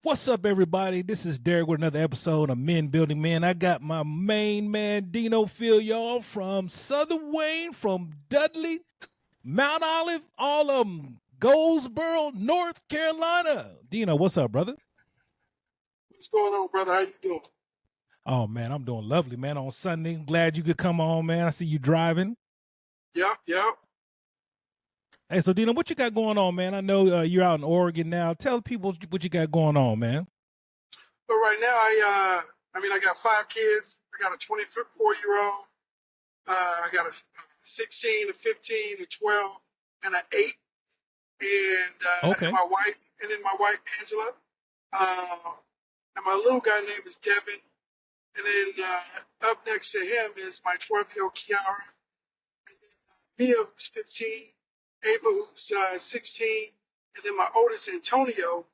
What's up, everybody? This is Derrick with another episode of Men Building Men. I got my main man, Dino Philyaw from Southern Wayne, from Dudley, Mount Olive, all of them, Goldsboro, North Carolina. Dino, what's up, brother? What's going on, brother? How you doing? Oh, man, I'm doing lovely, man, on Sunday. Glad you could come on, man. I see you driving. Yep. Hey, so, Dino, what you got going on, man? I know you're out in Oregon now. Tell people what you got going on, man. So right now, I got 5 kids. I got a 24-year-old. I got a 16, a 15, a 12, and an 8. Okay. And my wife, Angela. And my little guy name is Devin. And then up next to him is my 12-year-old Kiara. And then Mia, who's 15. Ava, who's 16. And then my oldest, Antonio,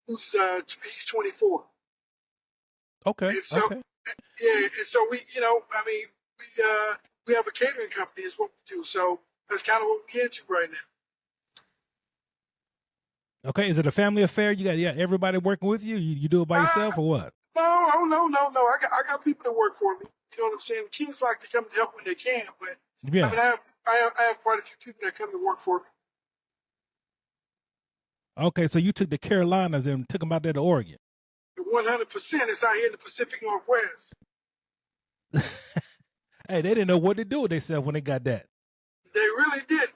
who's he's 24. Okay. And so, okay. Yeah, and so we have a catering company is what we do. So that's kind of what we're into right now. Okay, is it a family affair? You got everybody working with you? You do it by yourself or what? No. I got people that work for me. You know what I'm saying? The kids like to come and help when they can, but Yeah. I mean, I have quite a few people that come to work for me. Okay, so you took the Carolinas and took them out there to Oregon. 100%. It's out here in the Pacific Northwest. Hey, they didn't know what to do with themselves when they got that. They really didn't.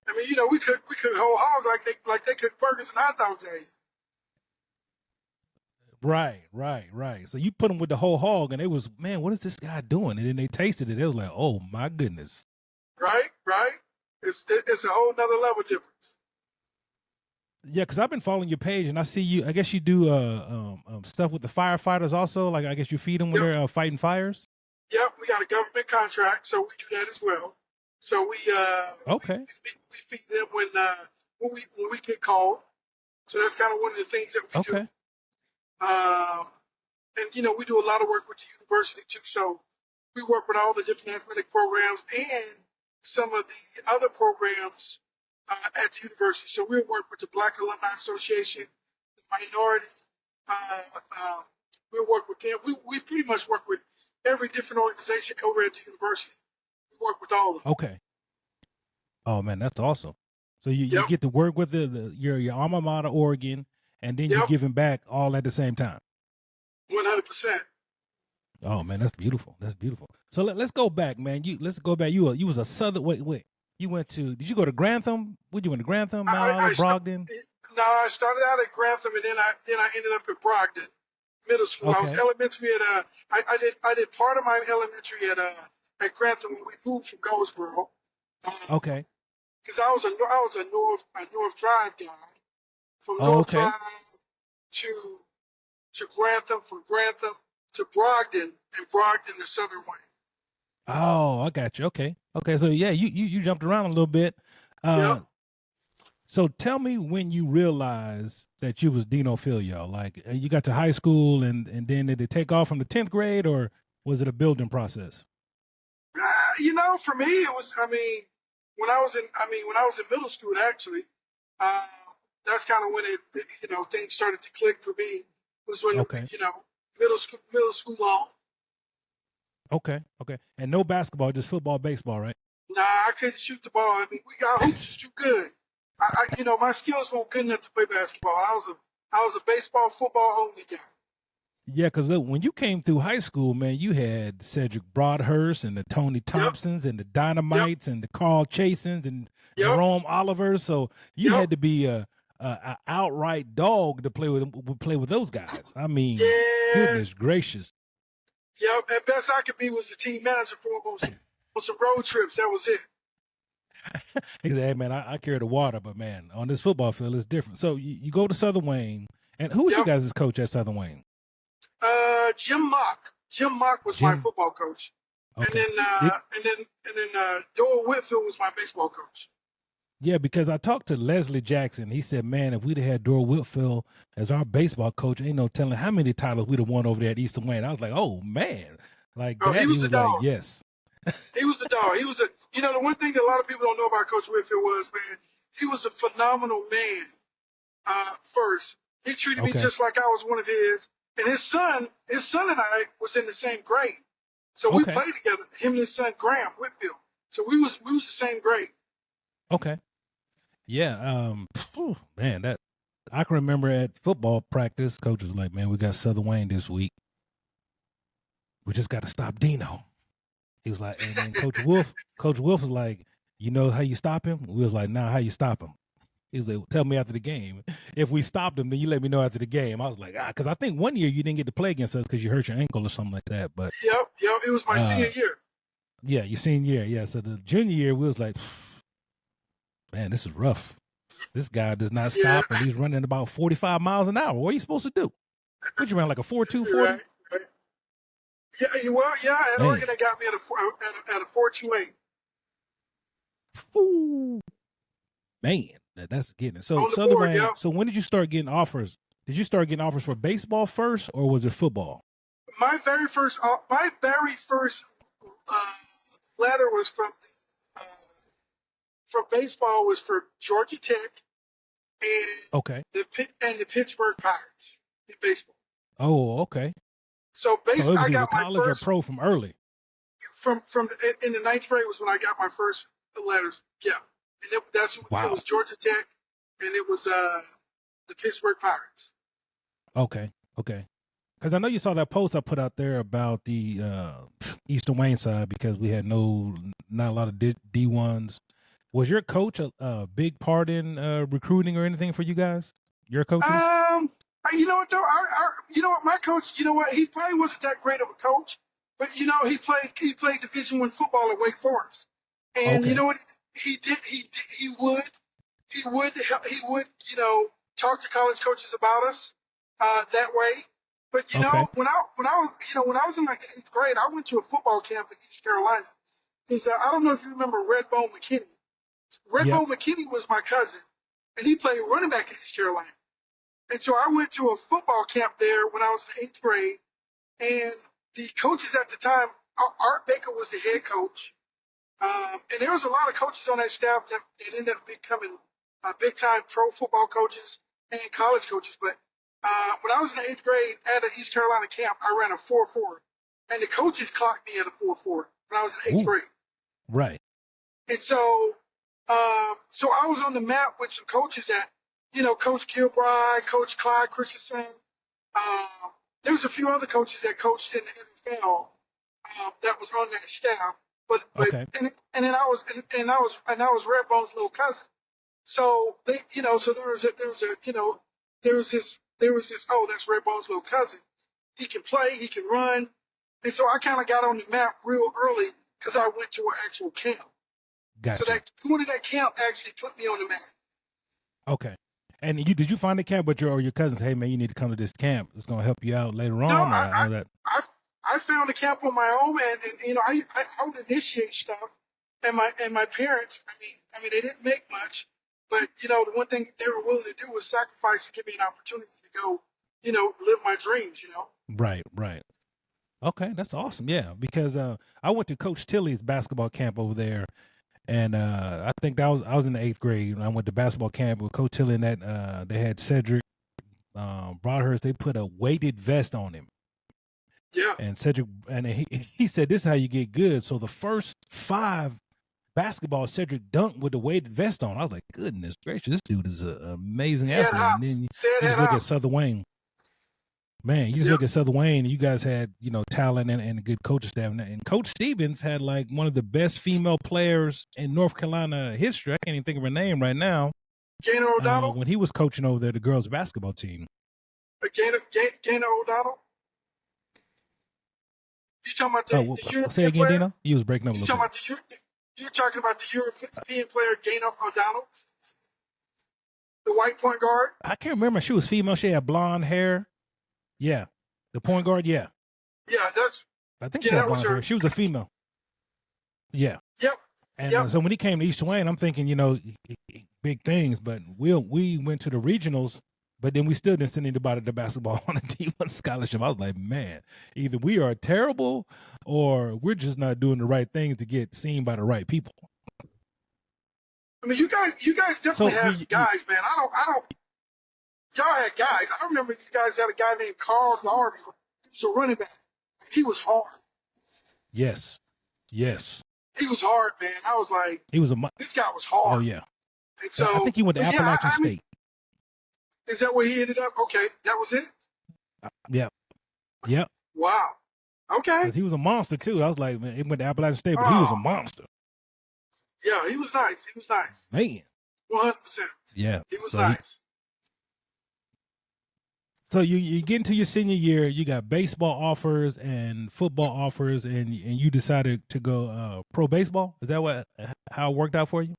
I mean, we could whole hog like they cook burgers and hot dogs at you. Right. So you put them with the whole hog, and it was, man, what is this guy doing? And then they tasted it. It was like, oh my goodness. Right. It's a whole nother level difference. Yeah, because I've been following your page, and I see you. I guess you do stuff with the firefighters also. Like, I guess you feed them when they're fighting fires. Yep, we got a government contract, so we do that as well. So we feed them when we get called. So that's kind of one of the things that we do. And we do a lot of work with the university too. So we work with all the different athletic programs and some of the other programs at the university. So we'll work with the Black Alumni Association, the minority. We'll work with them. We pretty much work with every different organization over at the university. We work with all of them. Okay. Oh man, that's awesome. So you get to work with your alma mater, Oregon, and then you're giving back all at the same time. 100%. Oh man, that's beautiful. So let's go back, man. Let's go back. You was a Southern. Wait. You went to? Did you go to Grantham? Would you went to Grantham, Mount Olive, Brogden? No, I started out at Grantham, and then I ended up at Brogden Middle School. Okay. I was elementary at I did part of my elementary at Grantham when we moved from Goldsboro. Okay. Because I was a North Drive guy. From North Drive to Grantham, from Grantham to Brogden, and Brogden to Southern Wayne. Oh, I got you. Okay. So yeah, you jumped around a little bit. So tell me when you realized that you was Dino Philyaw. Like you got to high school, and then did it take off from the 10th grade, or was it a building process? For me, it was. When I was in middle school, actually, that's kind of when it things started to click for me. Was when middle school on. Okay. And no basketball, just football, baseball, right? Nah, I couldn't shoot the ball. I mean, we got hoops was too good. My skills weren't good enough to play basketball. I was a baseball, football only guy. Yeah, because when you came through high school, man, you had Cedric Broadhurst and the Tony Thompsons and the Dynamites and the Carl Chasins and Jerome Olivers. So you had to be a outright dog to play with those guys. I mean, goodness gracious. Yep, at best I could be was the team manager for them on some road trips. That was it. He said, hey, man, I carry the water, but, man, on this football field, it's different. So you go to Southern Wayne, and who was you guys' coach at Southern Wayne? Jim Mock. Jim Mock was my football coach. Okay. And then Doyle Whitfield was my baseball coach. Yeah, because I talked to Leslie Jackson. He said, man, if we'd have had Doyle Whitfield as our baseball coach, ain't no telling how many titles we'd have won over there at Eastern Wayne. I was like, oh, man. He was a dog. Like, yes. He was a dog. He was the one thing that a lot of people don't know about Coach Whitfield was, man, he was a phenomenal man, first. He treated me Okay. just like I was one of his. And his son and I was in the same grade. So we Okay. played together, him and his son Graham Whitfield. So we was the same grade. Okay. Yeah. Man, that I can remember at football practice, coach was like, "Man, we got Southern Wayne this week. We just got to stop Dino." He was like, and then Coach Wolf was like, "You know how you stop him?" We was like, "Nah, how you stop him?" He was like, "Tell me after the game. If we stopped him, then you let me know after the game." I was like, because I think one year you didn't get to play against us because you hurt your ankle or something like that. But Yep. It was my senior year. yeah, your senior year. Yeah, so the junior year we was like, man, this is rough. This guy does not Yeah. stop, and he's running about 45 miles an hour. What are you supposed to do? What you ran like a 4.2 40? Right. Yeah. Well, yeah. At Man. Oregon, they got me at a 4.28. Ooh. Man, that's getting it. So On the Southern board, Wayne. yeah. So when did you start getting offers? Did you start getting offers for baseball first, or was it football? My very first letter was uh, from baseball was for Georgia Tech and Okay. the Pittsburgh Pirates in baseball. Oh, okay. So So it was I either got my college first or pro from early. from in the ninth grade was when I got my first letters. Yeah, and it was Georgia Tech, and it was the Pittsburgh Pirates. Okay. Because I know you saw that post I put out there about the Eastern Wayne side because we had not a lot of D1s. Was your coach a big part in recruiting or anything for you guys? Your coaches? You know what though? You know what? My coach. You know what? He probably wasn't that great of a coach, but you know he played Division I football at Wake Forest, and you know what he did? He would talk to college coaches about us that way. But you know when I was in like the 8th grade, I went to a football camp in East Carolina. I don't know if you remember Redbone McKinney. Redbone McKinney was my cousin, and he played running back at East Carolina. And so I went to a football camp there when I was in 8th grade, and the coaches at the time, Art Baker was the head coach, and there was a lot of coaches on that staff that ended up becoming big-time pro football coaches and college coaches. But when I was in the 8th grade at an East Carolina camp, I ran a 4.4, and the coaches clocked me at a 4.4 when I was in 8th grade. Right. And so I was on the map with some coaches that, you know, Coach Gilbride, Coach Clyde Christensen. There was a few other coaches that coached in the NFL that was on that staff. But and then I was Redbone's little cousin. So they, you know, so there was this oh, that's Redbone's little cousin. He can play, he can run, and so I kind of got on the map real early because I went to an actual camp. Gotcha. So that going to that camp actually put me on the map. Okay. And did you find a camp with your cousins? Hey man, you need to come to this camp. It's gonna help you out later on. No, I found a camp on my own, and you know I would initiate stuff, and my parents. I mean they didn't make much, but you know the one thing they were willing to do was sacrifice to give me an opportunity to go, you know, live my dreams. You know. Right. Okay, that's awesome. Yeah, because I went to Coach Tilley's basketball camp over there. And I think I was in the 8th grade when I went to basketball camp with Coach Tilley, and that they had Cedric Broadhurst. They put a weighted vest on him. Yeah. And Cedric, and he said, "This is how you get good." So the first 5 basketball, Cedric dunked with the weighted vest on. I was like, "Goodness gracious, this dude is an amazing athlete." And then you just look at Southern Wayne. Man, you just look at Southern Wayne, and you guys had, you know, talent and a good coaching staff. And Coach Stevens had like one of the best female players in North Carolina history. I can't even think of her name right now. Gaynor O'Donnell? When he was coaching over there, the girls' basketball team. Gaynor O'Donnell? You talking about the European say again, player? Dino? You was breaking up a little bit. You're talking about the European player Gaynor O'Donnell? The white point guard? I can't remember. She was female. She had blonde hair. Yeah. The point guard, yeah. Yeah, I think she had blonde hair. She was a female. Yeah. Yep. And so when he came to East Wayne, I'm thinking, you know, big things, but we went to the regionals, but then we still didn't send anybody to basketball on a D1 scholarship. I was like, man, either we are terrible or we're just not doing the right things to get seen by the right people. I mean, you guys definitely have some guys, man. y'all had guys. I remember you guys had a guy named Carl Darby. He was a running back. He was hard. Yes. Yes. He was hard, man. I was like, He was this guy was hard. Oh yeah. And I so, think he went to but yeah, Appalachian I mean, State. is that where he ended up? Okay, that was it. Yeah. Yep. Wow. Okay. Because he was a monster too. I was like, man, he went to Appalachian State, but he was a monster. Yeah, he was nice. He was nice. Man. 100%. Yeah. He was nice. So you get into your senior year, you got baseball offers and football offers, and you decided to go pro baseball. Is that how it worked out for you?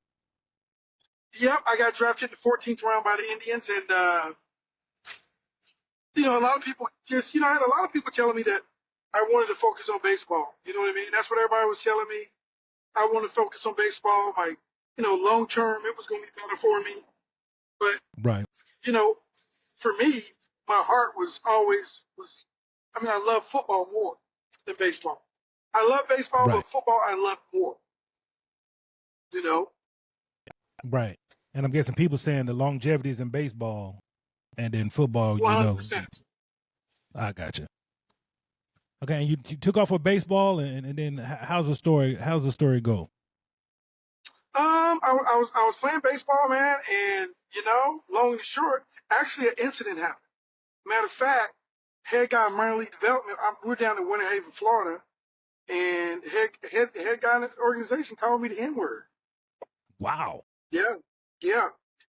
Yep, I got drafted in the 14th round by the Indians, and a lot of people just, I had a lot of people telling me that I wanted to focus on baseball. You know what I mean? That's what everybody was telling me. I want to focus on baseball. Like, long term, it was going to be better for me. But right, for me, my heart was always I love football more than baseball. I love baseball, but football I love more. Right. And I'm guessing people saying the longevity is in baseball, and then football. 100%. I got you. Okay, and you took off with baseball, and then how's the story? How's the story go? I was playing baseball, man, and long and short, actually an incident happened. Matter of fact, head guy of minor league development, we're down in Winter Haven, Florida, and head guy in the organization called me the N-word. Wow. Yeah.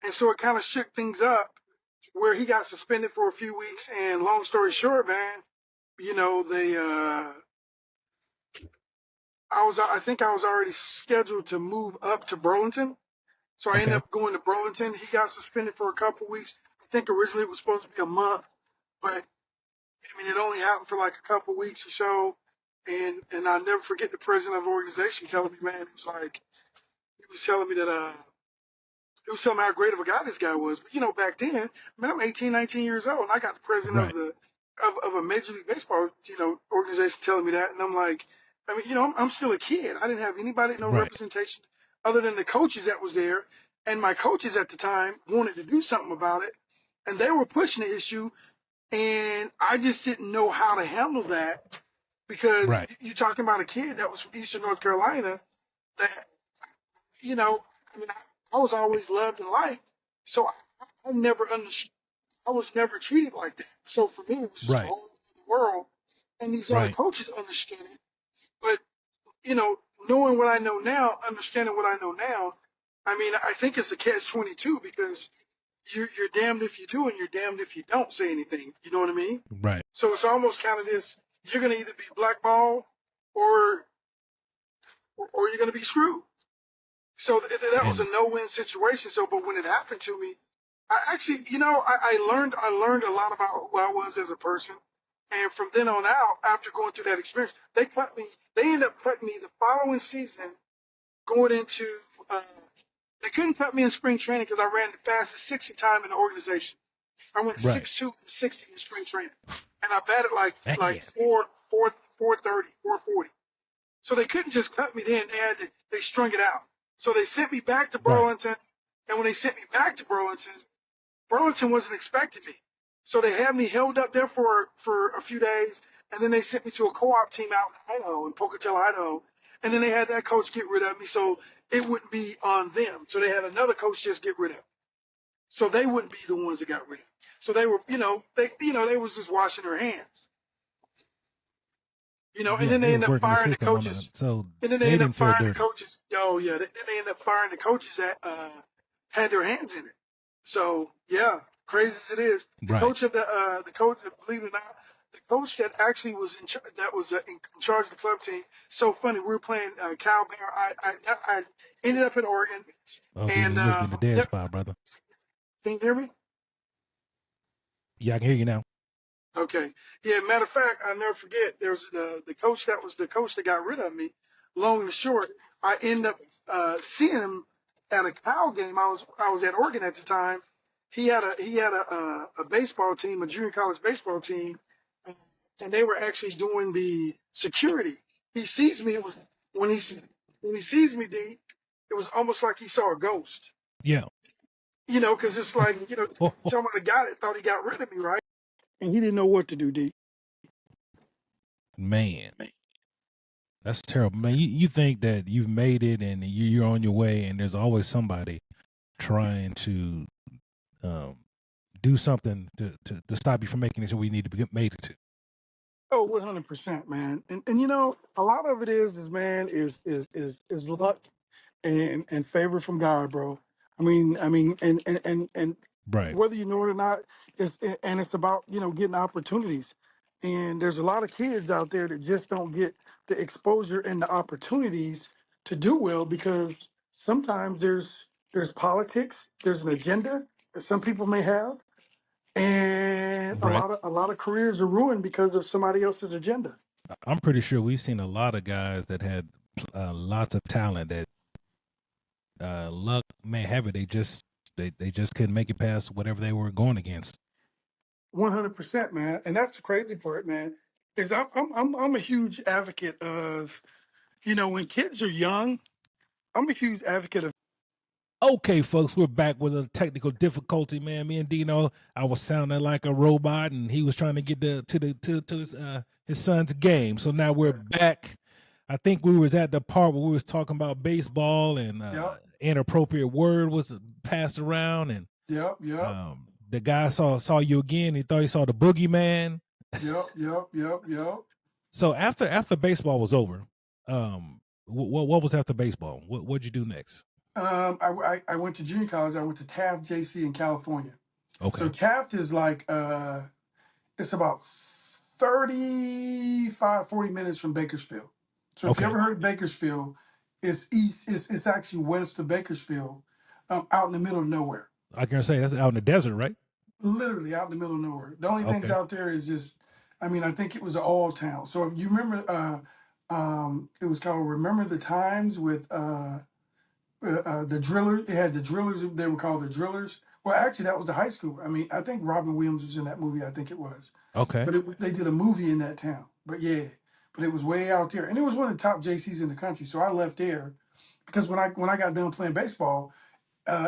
And so it kind of shook things up where he got suspended for a few weeks. And long story short, man, I think I was already scheduled to move up to Burlington. So I ended up going to Burlington. He got suspended for a couple weeks. I think originally it was supposed to be a month, but it only happened for like a couple weeks or so. And I'll never forget the president of the organization telling me, man, he was telling me that, it was telling me how great of a guy this guy was. But, back then, I'm 18, 19 years old, and I got the president of a Major League Baseball, organization telling me that. And I'm like, I'm still a kid. I didn't have anybody, no representation other than the coaches that was there. And my coaches at the time wanted to do something about it. And they were pushing the issue. And I just didn't know how to handle that because you're talking about a kid that was from Eastern North Carolina that, I was always loved and liked. So I never understood. I was never treated like that. So for me, it was just a whole other world. And these other coaches understood it. But, knowing what I know now, understanding what I know now, I think it's a catch-22 because you're damned if you do and you're damned if you don't say anything. You know what I mean? Right. So it's almost kind of this, you're going to either be blackballed or you're going to be screwed. So that was a no-win situation. So, but when it happened to me, I actually, I learned a lot about who I was as a person. And from then on out, after going through that experience, they ended up cutting me the following season going into, they couldn't cut me in spring training because I ran the fastest 60 time in the organization. I went 6'2" and 60 in spring training. And I batted like 430, 440. So they couldn't just cut me then. They strung it out. So they sent me back to Burlington. And when they sent me back to Burlington wasn't expecting me. So they had me held up there for a few days. And then they sent me to a co-op team out in Idaho, in Pocatello, Idaho. And then they had that coach get rid of me. So it wouldn't be on them. So they had another coach just get rid of me. So they wouldn't be the ones that got rid of me. So they were, they was just washing their hands. And then they end up firing the coaches. And then they end up firing the coaches. Oh, yeah. Then they end up firing the coaches that had their hands in it. So, yeah, crazy as it is. The coach of the coach, believe it or not, the coach that actually was in charge of the club team. So funny. We were playing Cal Bear. I ended up in Oregon. Oh, and you must be in the dead spot, brother. Can you hear me? Yeah, I can hear you now. Okay. Yeah, matter of fact, I'll never forget, there was the coach that was the coach that got rid of me. Long and short, I ended up seeing him at a Cal game. I was at Oregon at the time. He had a baseball team, a junior college baseball team, and they were actually doing the security. He sees me. When he sees me, D, it was almost like he saw a ghost. Yeah. because it's like, someone got it, thought he got rid of me, right? And he didn't know what to do, D. Man, that's terrible, man. You think that you've made it and you're on your way, and there's always somebody trying to do something to stop you from making it to where you need to be made it to. Oh, 100%, man. And a lot of it is luck and favor from God, bro. And Right. whether you know it or not, it's about getting opportunities. And there's a lot of kids out there that just don't get the exposure and the opportunities to do well because sometimes there's politics, there's an agenda that some people may have, and a Right. lot of careers are ruined because of somebody else's agenda. I'm pretty sure we've seen a lot of guys that had lots of talent that luck may have it. They just couldn't make it past whatever they were going against. 100%, man. And that's the crazy part, man. Is I'm a huge advocate of, when kids are young, I'm a huge advocate of. Okay, folks, we're back with a technical difficulty, man. Me and Dino, I was sounding like a robot, and he was trying to get to his son's game. So now we're back. I think we was at the part where we was talking about baseball, and Yep. inappropriate word was passed around, and Yep. the guy saw you again. He thought he saw the boogeyman. Yep. So after baseball was over, what was after baseball? What'd you do next? I went to junior college. I went to Taft JC in California. Okay. So Taft is like it's about 35, 40 minutes from Bakersfield. So if you ever heard of Bakersfield, it's east. It's actually west of Bakersfield, out in the middle of nowhere. I can say that's out in the desert, right? Literally out in the middle of nowhere. The only things out there is just, I think it was an oil town. So if you remember, it was called Remember the Times with the driller. It had the drillers. They were called the drillers. Well, actually, that was the high school. I think Robin Williams was in that movie. I think it was. Okay. But they did a movie in that town. But it was way out there, and it was one of the top JCs in the country. So I left there because when I got done playing baseball,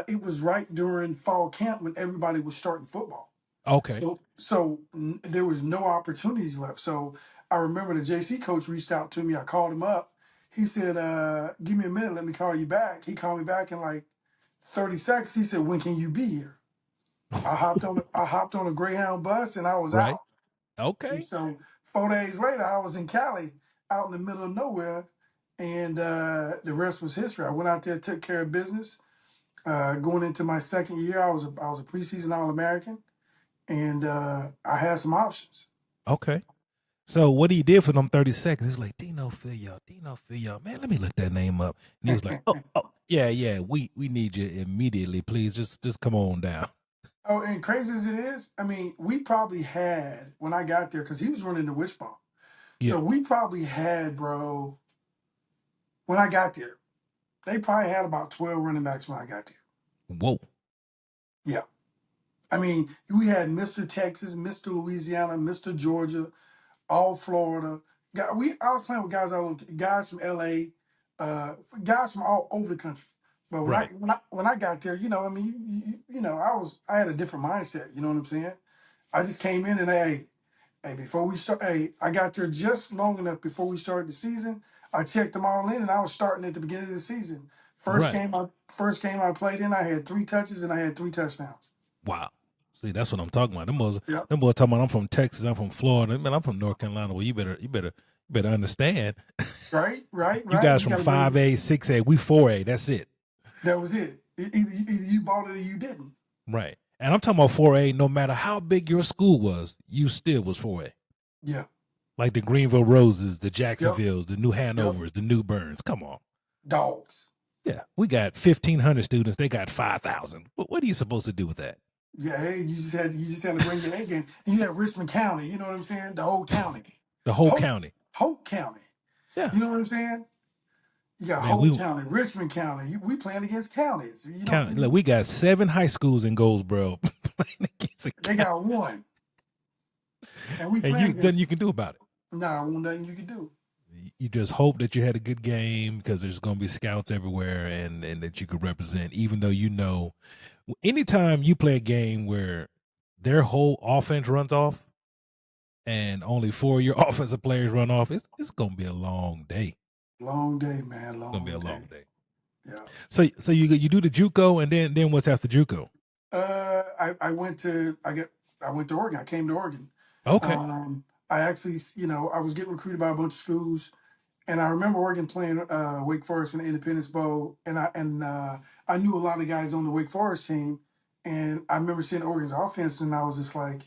it was right during fall camp when everybody was starting football. Okay. So there was no opportunities left. So I remember the JC coach reached out to me. I called him up. He said, "Give me a minute. Let me call you back." He called me back in like 30 seconds. He said, "When can you be here?" I hopped on a Greyhound bus and I was Right. out. Okay. And so 4 days later, I was in Cali, out in the middle of nowhere, and the rest was history. I went out there, took care of business. Going into my second year, I was a preseason All-American, and I had some options. Okay. So what he did for them 30 seconds, he was like, Dino Philyaw, man, let me look that name up. And he was like, oh, yeah, we need you immediately, please. Just come on down. Oh, and crazy as it is, we probably had, when I got there, because he was running the wishbone. Yeah. So we probably had, bro, when I got there, they probably had about 12 running backs when I got there. Whoa. Yeah. We had Mr. Texas, Mr. Louisiana, Mr. Georgia, all Florida. I was playing with guys from LA, guys from all over the country. But when I got there, I had a different mindset. You know what I'm saying? I just came in and before we start, I got there just long enough before we started the season. I checked them all in, and I was starting at the beginning of the season. First game I played in, I had 3 touches and I had 3 touchdowns. Wow. See, that's what I'm talking about. Them boys talking about I'm from Texas, I'm from Florida, man, I'm from North Carolina. Well, you better understand. Right. You guys from 5A, 6A, we 4A. That's it. That was it. Either you bought it or you didn't. Right. And I'm talking about 4A, no matter how big your school was, you still was 4A. Yeah. Like the Greenville Roses, the Jacksonvilles, the New Hanovers, the New Burns. Come on. Dogs. Yeah. We got 1,500 students. They got 5,000. What are you supposed to do with that? Yeah, hey, you just had to bring your A game. And you had Richmond County, you know what I'm saying? The whole county. The whole county. Hope County. Yeah. You know what I'm saying? You got Hope County, Richmond County. We playing against counties. Look, we got 7 high schools in Goldsboro playing against a county. They got 1. And we playing nothing you can do about it. Nah, nothing you can do. you just hope that you had a good game because there's going to be scouts everywhere and that you could represent, even though anytime you play a game where their whole offense runs off and only 4 of your offensive players run off, it's going to be a long day. Long day, man. It's going to be a Long long day. day. Yeah. So you do the JUCO, and then what's after JUCO? I went to Oregon. I came to Oregon. Okay. I actually, I was getting recruited by a bunch of schools, and I remember Oregon playing Wake Forest in the Independence Bowl, and I knew a lot of guys on the Wake Forest team, and I remember seeing Oregon's offense, and I was just like,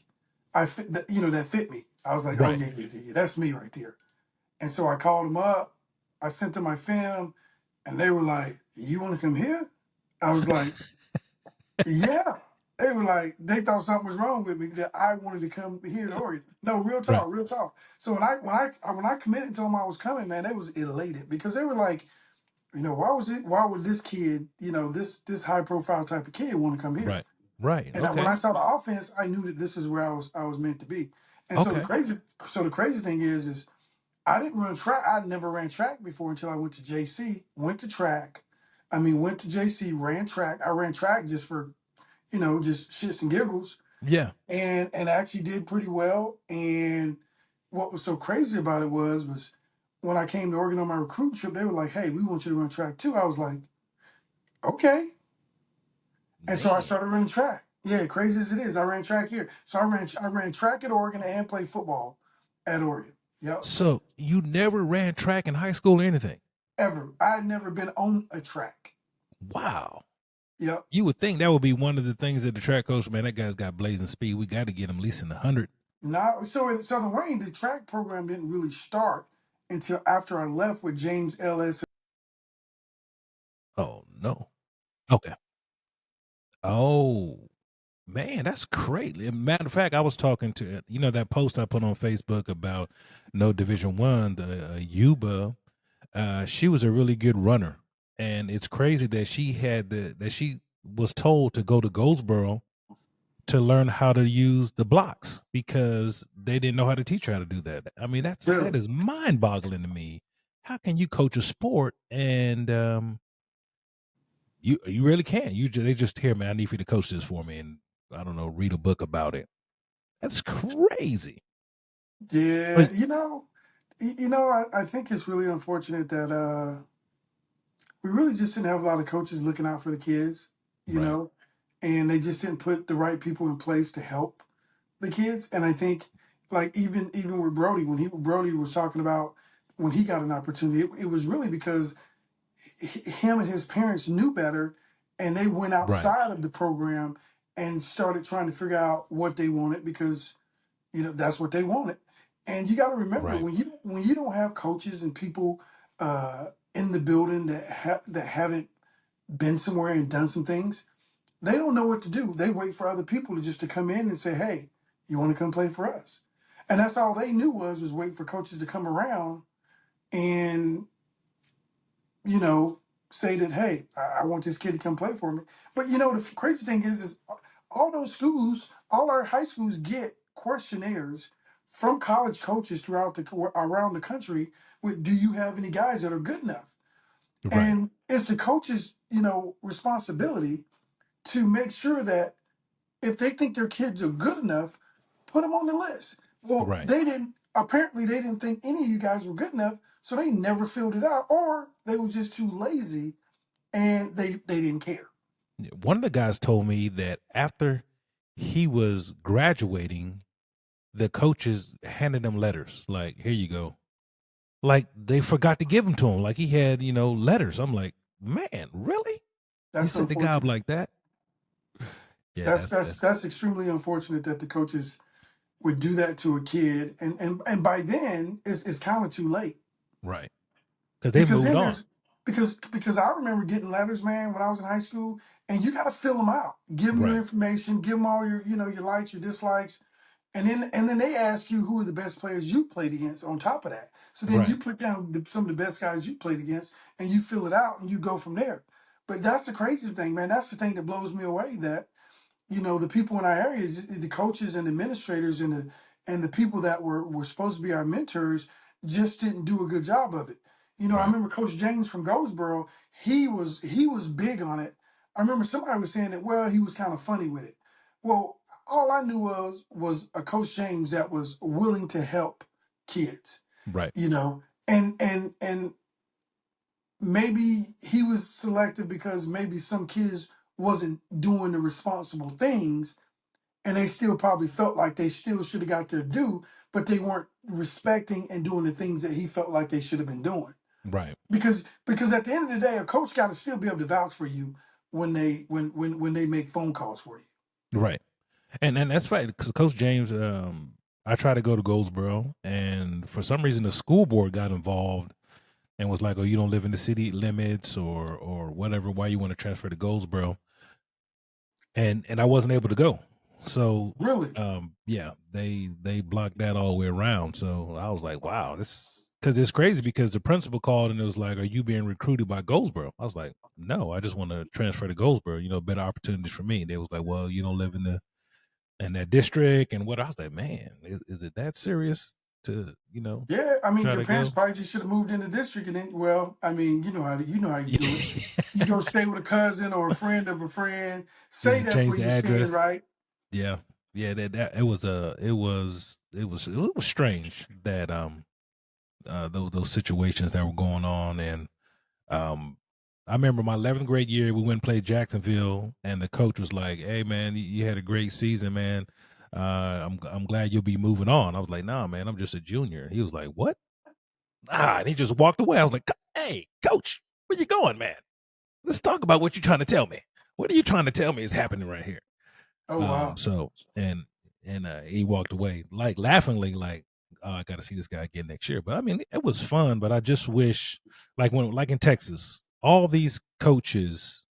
I fit, that fit me. I was like, oh Right. yeah, that's me right there. And so I called them up. I sent them my film, and they were like, "You want to come here?" I was like, "Yeah." They were like, they thought something was wrong with me that I wanted to come here to Oregon. No, real Right. talk, real talk. So when I committed and told them I was coming, man, they was elated because they were like, why would this kid, this high profile type of kid want to come here? Right. Right. And when I Okay. saw the offense, I knew that this is where I was meant to be. And so Okay. the crazy thing is I didn't run track. I never ran track before until I went to JC. Went to track. I mean, went to JC, ran track. I ran track just for, just shits and giggles, Yeah. and actually did pretty well. And what was so crazy about it was when I came to Oregon on my recruiting trip, they were like, "Hey, we want you to run track too." I was like, "Okay." And so I Man. started running track. Yeah, crazy as it is, I ran track here. So I ran track at Oregon and played football at Oregon. Yep. So you never ran track in high school or anything? Ever. I had never been on a track. Wow. Yep. You would think that would be one of the things that the track coach, man, that guy's got blazing speed. We got to get him at least in the 100. Now, so in Southern Wayne, the track program didn't really start until after I left with James Ellis. Oh, no. Okay. Oh, man, that's great. Matter of fact, I was talking to, that post I put on Facebook about no Division One, the Yuba. She was a really good runner. And it's crazy that she was told to go to Goldsboro to learn how to use the blocks because they didn't know how to teach her how to do that. I mean, that Really? is mind-boggling to me. How can you coach a sport and you really can't? They just here, man. I need you to coach this for me, and I don't know, read a book about it. That's crazy. Yeah, But I think it's really unfortunate that we really just didn't have a lot of coaches looking out for the kids, you right, know, and they just didn't put the right people in place to help the kids. And I think, like even with Brody, Brody was talking about when he got an opportunity, it was really because him and his parents knew better, and they went right, outside of the program and started trying to figure out what they wanted because that's what they wanted. And you got to remember right, when you don't have coaches and people in the building that haven't been somewhere and done some things, they don't know what to do. They wait for other people to come in and say, "Hey, you want to come play for us?" And that's all they knew was wait for coaches to come around and you know say that, "Hey, I want this kid to come play for me." But the crazy thing is all those schools, all our high schools get questionnaires from college coaches throughout around the country with, "Do you have any guys that are good enough?" right, And it's the coach's responsibility to make sure that if they think their kids are good enough, put them on the list. Well, right. they didn't think any of you guys were good enough, so they never filled it out, or they were just too lazy and they didn't care. One of the guys told me that after he was graduating, the coaches handed him letters like, "Here you go." Like they forgot to give them to him. Like he had, letters. I'm like, man, really? You That's set the guy up unfortunate. like that? Yeah, That's that's that's that's extremely unfortunate that the coaches would do that to a kid, and by then it's kind of too late. right. Because they Because moved then on. because I remember getting letters, man, when I was in high school, and you got to fill them out, give them your Right, information, give them all your likes, your dislikes, and then they ask you who are the best players you played against on top of that. So then you right, put down some of the best guys you played against, and you fill it out, and you go from there. But that's the crazy thing, man. That's the thing that blows me away. That the people in our area, the coaches and administrators and the people that were supposed to be our mentors, just didn't do a good job of it. You know, I Right. remember Coach James from Goldsboro, he was big on it. I remember somebody was saying that, well, he was kind of funny with it. Well, all I knew was a Coach James that was willing to help kids, Right. you know. And maybe he was selective because maybe some kids wasn't doing the responsible things, and they still probably felt like they still should have got their due, but they weren't respecting and doing the things that he felt like they should have been doing. Right. Because at the end of the day, a coach got to still be able to vouch for you when they make phone calls for you. Right. And that's right, because Coach James, I tried to go to Goldsboro, and for some reason the school board got involved and was like, "Oh, you don't live in the city limits, or whatever. Why you want to transfer to Goldsboro?" And I wasn't able to go. So, Really? yeah, they blocked that all the way around. So I was like, "Wow, this." Because it's crazy, because the principal called and it was like, "Are you being recruited by Goldsboro?" I was like, "No, I just want to transfer to Goldsboro. You know, better opportunities for me." And they was like, "Well, you don't live in that district," and what I was like, man, is it that serious to, Yeah. I mean, try your to parents go? probably just should have moved in the district, and then, well, I mean, you know how you do it. You go stay with a cousin or a friend of a friend. Say Yeah, that's change where the you're staying, address. right? Yeah, yeah, that it was strange that those situations that were going on. And um I remember my 11th grade year, we went and played Jacksonville, and the coach was like, "Hey man, you had a great season, man. I'm glad you'll be moving on." I was like, "Nah, man, I'm just a junior." He was like, "What?" And he just walked away. I was like, "Hey, coach, where you going, man? Let's talk about what you're trying to tell me. What are you trying to tell me is happening right here?" Oh wow. So he walked away, like, laughingly, like, "Oh, I got to see this guy again next year." But I mean, it was fun. But I just wish, like in Texas, all these coaches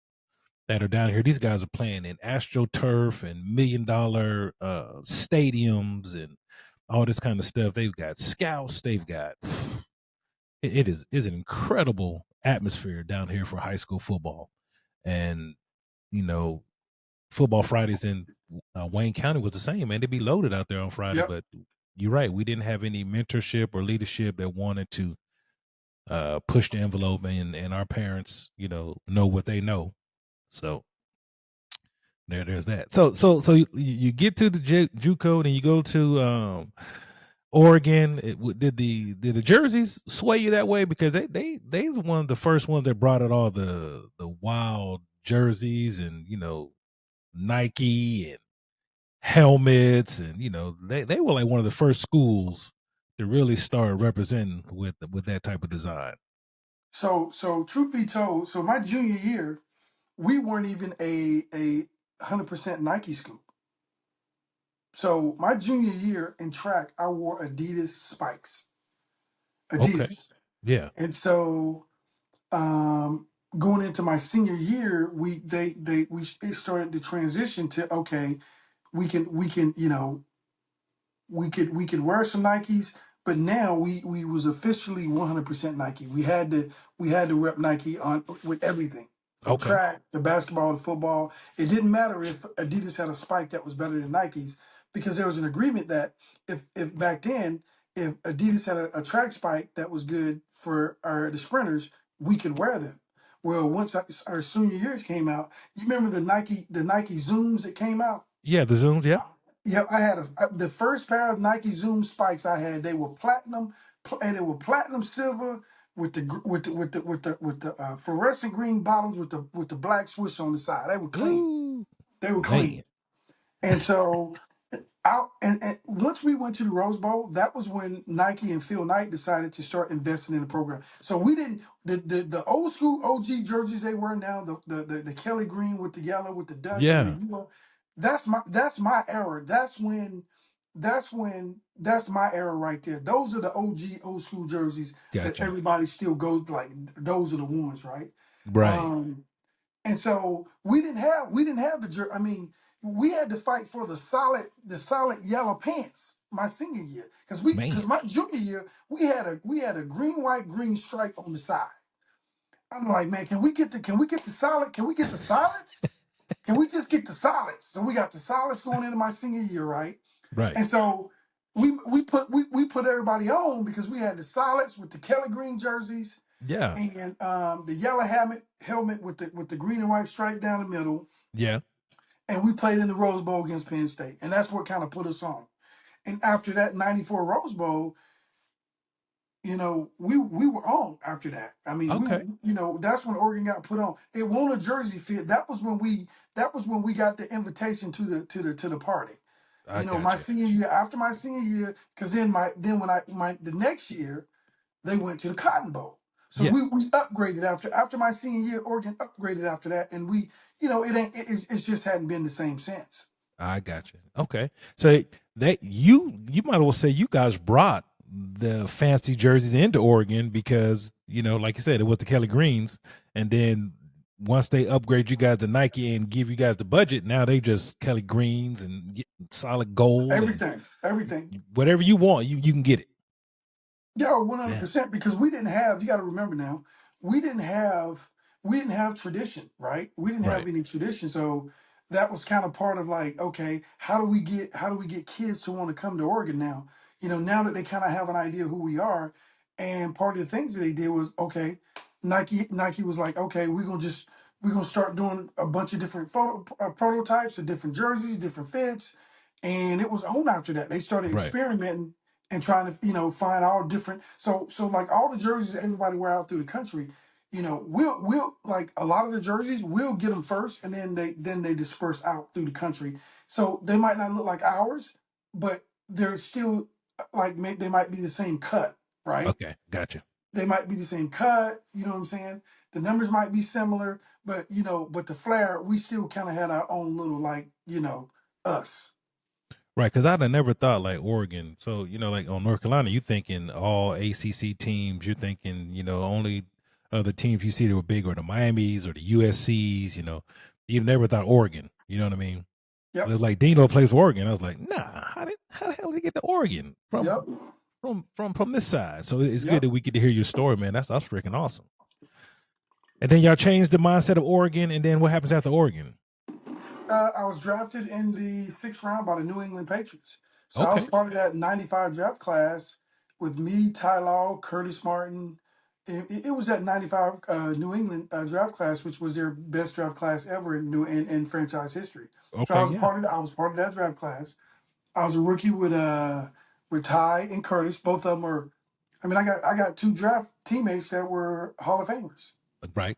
that are down here, these guys are playing in AstroTurf and $1 million stadiums and all this kind of stuff. They've got scouts. They've got it is an incredible atmosphere down here for high school football. And you know, football Fridays in Wayne County was the same, man. They'd be loaded out there on Friday. Yep. But you're right, we didn't have any mentorship or leadership that wanted to push the envelope, and our parents, know what they know. So there's that. So you get to the JUCO, and you go to Oregon. Did the jerseys sway you that way? Because they were one of the first ones that brought out all the wild jerseys, and Nike and helmets, and they were like one of the first schools to really start representing with that type of design. So truth be told, so my junior year, we weren't even a 100% Nike school. So my junior year in track, I wore Adidas spikes. Okay. Adidas. Yeah. And so um going into my senior year, it started to transition to, okay, we can we could wear some Nikes, but now we was officially 100% Nike. We had to rep Nike on with everything, from Okay. track to basketball to football. It didn't matter if Adidas had a spike that was better than Nike's, because there was an agreement that if back then, if Adidas had a track spike that was good for the sprinters, we could wear them. Well, once our senior years came out, you remember the Nike Zooms that came out? Yeah, the Zooms. Yep. Yep, I had the first pair of Nike Zoom spikes I had. They were platinum, and they were platinum silver with the fluorescent green bottoms with the black swoosh on the side. They were clean. Ooh, They were man. clean. And so out and once we went to the Rose Bowl, that was when Nike and Phil Knight decided to start investing in the program. So we didn't the old school OG jerseys they wear now, the Kelly green with the yellow with the duck and the Yeah. yellow. That's my era. That's my era right there. Those are the OG old school jerseys that Gotcha. everybody still goes like. Those are the ones, right? Right. Um, and so we didn't have I mean, we had to fight for the solid yellow pants my senior year, because Man. my junior year we had a green white green stripe on the side. I'm like, man, can we get the solids? Can we just get the solids? So we got the solids going into my senior year, right? Right. And so we put everybody on because we had the solids with the Kelly Green jerseys Yeah. and the yellow helmet with the green and white stripe down the middle, Yeah. and we played in the Rose Bowl against Penn State, and that's what kind of put us on. And after that '94 Rose Bowl, we were on after that. I mean, Okay. that's when Oregon got put on. It won a jersey fit. That was when we got the invitation to the party. I got My you. senior year, after my senior year, because then the next year they went to the Cotton Bowl. So Yeah. we upgraded after my senior year. Oregon upgraded after that, and it just hadn't been the same since. I got you. Okay. So that you might as well say you guys brought the fancy jerseys into Oregon because, like you said, it was the Kelly Greens. And then once they upgrade you guys to Nike and give you guys the budget, now they just Kelly Greens and get solid gold and Everything. whatever you want, you can get it. Yeah, one hundred Yeah. percent. Because we didn't have. You got to remember now. We didn't have. We didn't have tradition, right? We didn't have Right. any tradition, so that was kind of part of like, okay, how do we get kids to want to come to Oregon now? Now that they kind of have an idea who we are, and part of the things that they did was, okay, Nike was like, okay, we're gonna start doing a bunch of different prototypes of different jerseys, different fits, and it was on after that. They started Right. experimenting and trying to find all different, so like all the jerseys that everybody wear out through the country, we'll like a lot of the jerseys we'll get them first, and then they disperse out through the country, so they might not look like ours, but they're still like they might be the same cut, right? Okay. Gotcha. They might be the same cut, you know what I'm saying? The numbers might be similar, but the flair, we still kind of had our own little, like, us. Right, because I'd have never thought like Oregon. So like on North Carolina, you thinking all ACC teams. You're thinking only other teams you see that were big or the Miamis or the USCs. You never thought Oregon. You know what I mean? It Yep. was like Dino plays for Oregon. I was like, nah. How the hell did he get to Oregon Yep. from this side? So it's good Yep. that we get to hear your story, man. That's freaking awesome. And then y'all changed the mindset of Oregon. And then what happens after Oregon? I was drafted in the 6th round by the New England Patriots. So I was Okay. part of that '95 draft class with me, Ty Law, Curtis Martin. It was that '95 New England draft class, which was their best draft class ever in franchise history. So Okay. Yeah. I was part of that draft class. I was a rookie with Ty and Curtis. Both of them are. I mean, I got two draft teammates that were Hall of Famers. Right.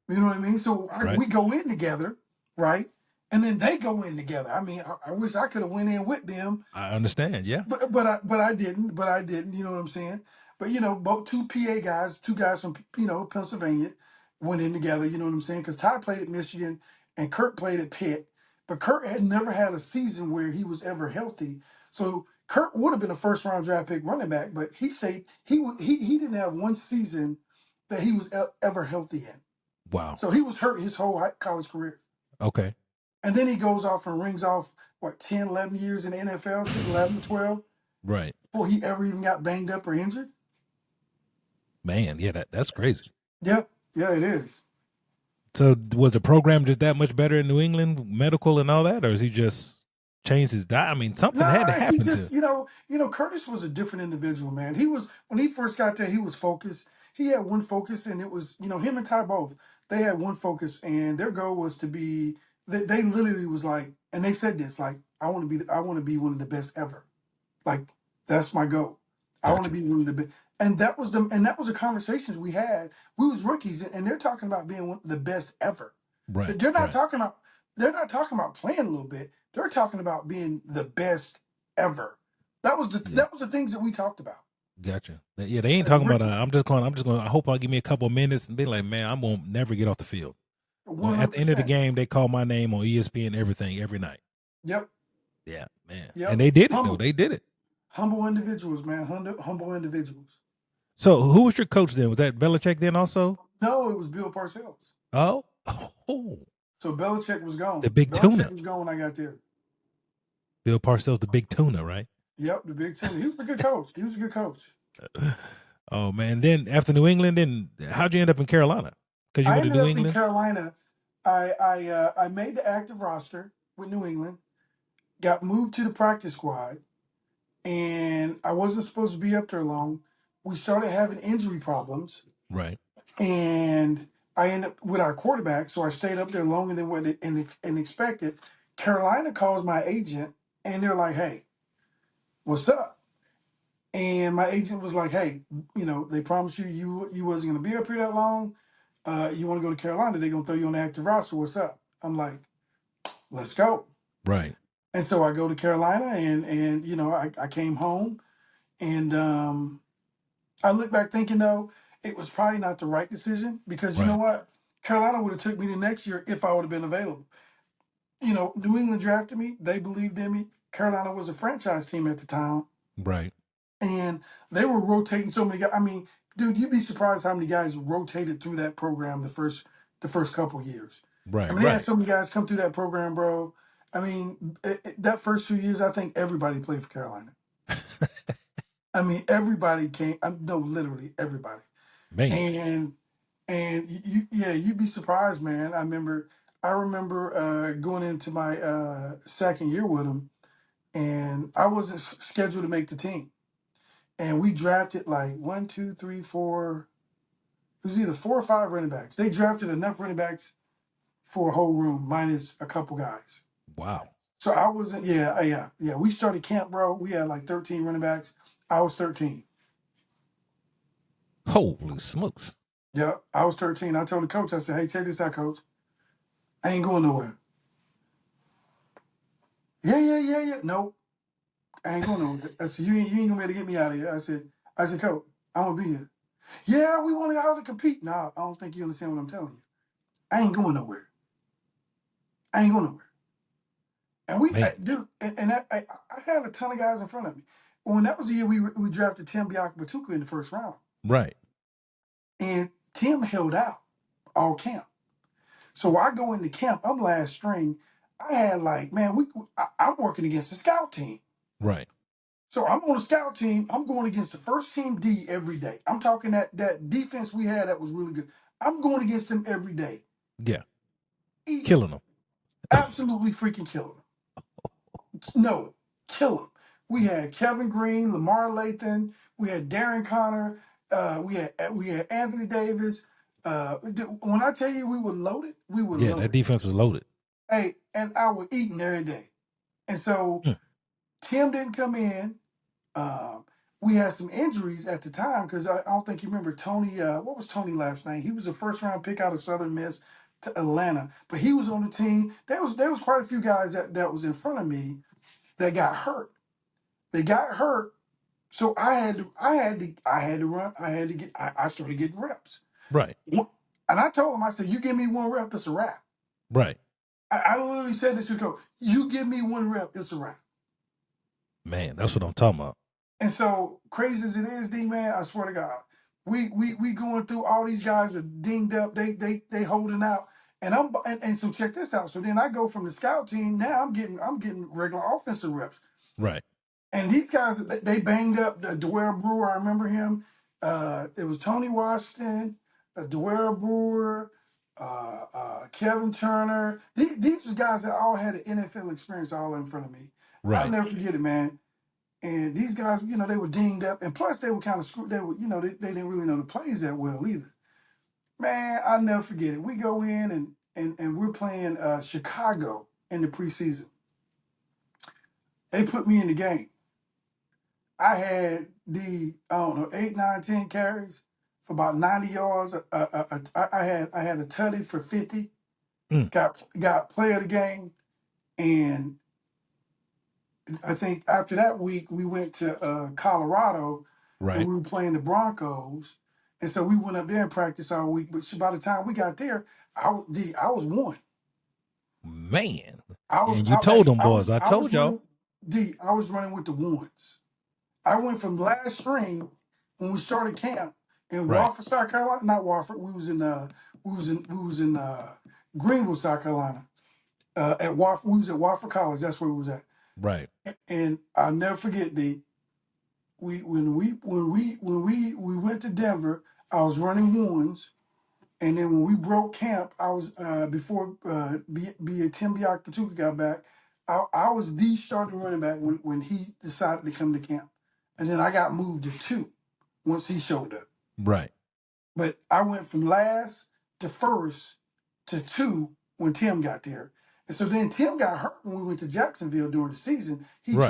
You know what I mean? So Right. we go in together, right? And then they go in together. I mean, I wish I could have went in with them, I understand. Yeah. but I didn't. But I didn't. You know what I'm saying? But both two PA guys, two guys from Pennsylvania, went in together. You know what I'm saying? Because Ty played at Michigan and Kurt played at Pitt, but Kurt had never had a season where he was ever healthy. So Kurt would have been a first round draft pick running back, but he stayed. He didn't have one season that he was ever healthy in. Wow. So he was hurt his whole college career. Okay. And then he goes off and rings off, what, 10, 11 years in the NFL, 11, 12, Right. before he ever even got banged up or injured. Man, yeah, that's crazy. Yep. Yeah, it is. So was the program just that much better in New England, medical and all that, or is he just changed his diet? I mean, something had to Nah, he happen just, to. Curtis was a different individual, man. When he first got there, he was focused. He had one focus, and it was, him and Ty both, they had one focus, and their goal was to be, they literally was like, and they said this, like, I want to be one of the best ever. Like, that's my goal. I want to Gotcha. be one of the best. And that was the conversations we had. We was rookies, and they're talking about being one of the best ever. Right. They're not Right. talking about they're not talking about playing a little bit. They're talking about being the best ever. That was the Yeah. that was the things that we talked about Gotcha. Yeah, they ain't as talking about. rookies. I'm just going. I hope I'll give me a couple of minutes and be like, man, I won't never get off the field. One Well, at hundred the end of the percent. game, they call my name on ESPN, everything, every night. Yep. Yeah, man. And Yep. they did it though. Humble, They did it. humble individuals, man. Humble individuals. So who was your coach then? Was that Belichick then also? No, it was Bill Parcells. Oh, oh, So Belichick was the gone. big Belichick tuna. was gone when I got there. Bill Parcells, the big tuna, right? Yep, the Big Ten. He was a good coach. He was a good coach. Oh man. Then after New England, then how'd you end up in Carolina? Because you I went to ended New up in England. Carolina. I made the active roster with New England. Got moved to the practice squad, and I wasn't supposed to be up there long. We started having injury problems, Right. and I ended up with our quarterback, so I stayed up there longer than what and expected. Carolina calls my agent, and they're like, "Hey, what's up?" And my agent was like, "Hey, they promised you wasn't going to be up here that long. You want to go to Carolina? They're going to throw you on the active roster. What's up?" I'm like, "Let's go." Right. And so I go to Carolina, and I came home, and I look back thinking though it was probably not the right decision, because you know Right. what, Carolina would have took me the next year if I would have been available. New England drafted me. They believed in me. Carolina was a franchise team at the time, Right. and they were rotating so many guys. I mean, dude, you'd be surprised how many guys rotated through that program the first couple of years. I Right. mean, they had Right. so many guys come through that program, bro. I mean, that first 2 years, I think everybody played for Carolina. I mean, everybody came. No, literally everybody. Man. And yeah, you'd be surprised, man. I remember going into my second year with them, and I wasn't scheduled to make the team. And we drafted like one, two, three, four. It was either 4 or 5 running backs. They drafted enough running backs for a whole room, minus a couple guys. Wow. So I wasn't. Yeah. We started camp, bro. We had like 13 running backs. I was 13. Holy smokes. Yeah, I was 13. I told the coach, I said, "Hey, check this out, coach. I ain't going nowhere." Yeah. Nope, I ain't going nowhere. I said, you ain't gonna be able to get me out of here. I said, "Coach, I'm gonna be here." "Yeah, we want to out to compete." "Nah, I don't think you understand what I'm telling you. I ain't going nowhere. I ain't going nowhere." And Man. dude, and I had a ton of guys in front of me. When that was the year we drafted Tim Biakabatuka in the first round, Right. and Tim held out all camp. So I go into camp. I'm last string. I had like, man, I'm working against the scout team. Right. So I'm on the scout team. I'm going against the first team D every day. I'm talking that defense we had that was really good. I'm going against them every day. Yeah. Eating them. Killing them. Absolutely freaking killing them. No, kill them. We had Kevin Green, Lamar Lathan. We had Darren Connor. We had Anthony Davis. When I tell you we were loaded, we were Yeah, that loaded. defense is loaded. Hey, and I was eating every day. And so Mm. Tim didn't come in. Um, we had some injuries at the time, because I don't think you remember Tony. What was Tony last night? He was a first round pick out of Southern Miss to Atlanta, but he was on the team. There was quite a few guys that was in front of me that got hurt. They got hurt, so I had to run. I started getting reps. Right. And I told him, I said, "You give me one rep, it's a wrap." Right. I literally said this to coach. "You give me one rep, it's a wrap." Man, that's what I'm talking about. And so crazy as it is, D man, I swear to God, we going through, all these guys are dinged up, they holding out, and so check this out. So then I go from the scout team. Now I'm getting regular offensive reps, Right. and these guys, they banged up. Dwyer Brewer, I remember him. It was Tony Washington, Dwyer Brewer, Kevin Turner. These guys that all had an NFL experience all in front of me. I'll Right. never forget it, man. And these guys, they were dinged up, and plus they were kind of screwed. They were, they didn't really know the plays that well either. Man, I'll never forget it. We go in, and we're playing Chicago in the preseason. They put me in the game. I had I don't know, 8, 9, 10 carries for about 90 yards. I had a tutty for 50. Mm. Got player of the game, and I think after that week we went to Colorado, and Right. we were playing the Broncos, and so we went up there and practiced all week. But by the time we got there, I was one. Man. I was And you I, told hey, them I boys, was I I was told y'all. running. I was running with the ones. I went from last spring when we started camp in Right. Wofford, South Carolina. Not Wofford. We was in Greenville, South Carolina. At Wofford, we was at Wofford College. That's where we was at. Right. And I'll never forget when we went to Denver. I was running ones, and then when we broke camp, I was before Tim Biak Patuka got back. I was the starting running back when he decided to come to camp, and then I got moved to 2 once he showed up. Right. But I went from last to first to 2 when Tim got there. And so then Tim got hurt when we went to Jacksonville during the season. He Right.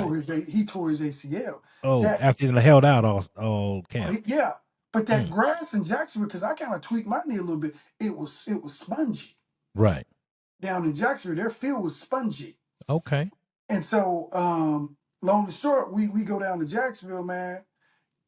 tore his ACL. Oh, That after you held out all camp. yeah, but that Mm. grass in Jacksonville, because I kind of tweaked my knee a little bit, it was spongy. Right. Down in Jacksonville, their field was spongy. Okay. And so long and short, we go down to Jacksonville, man.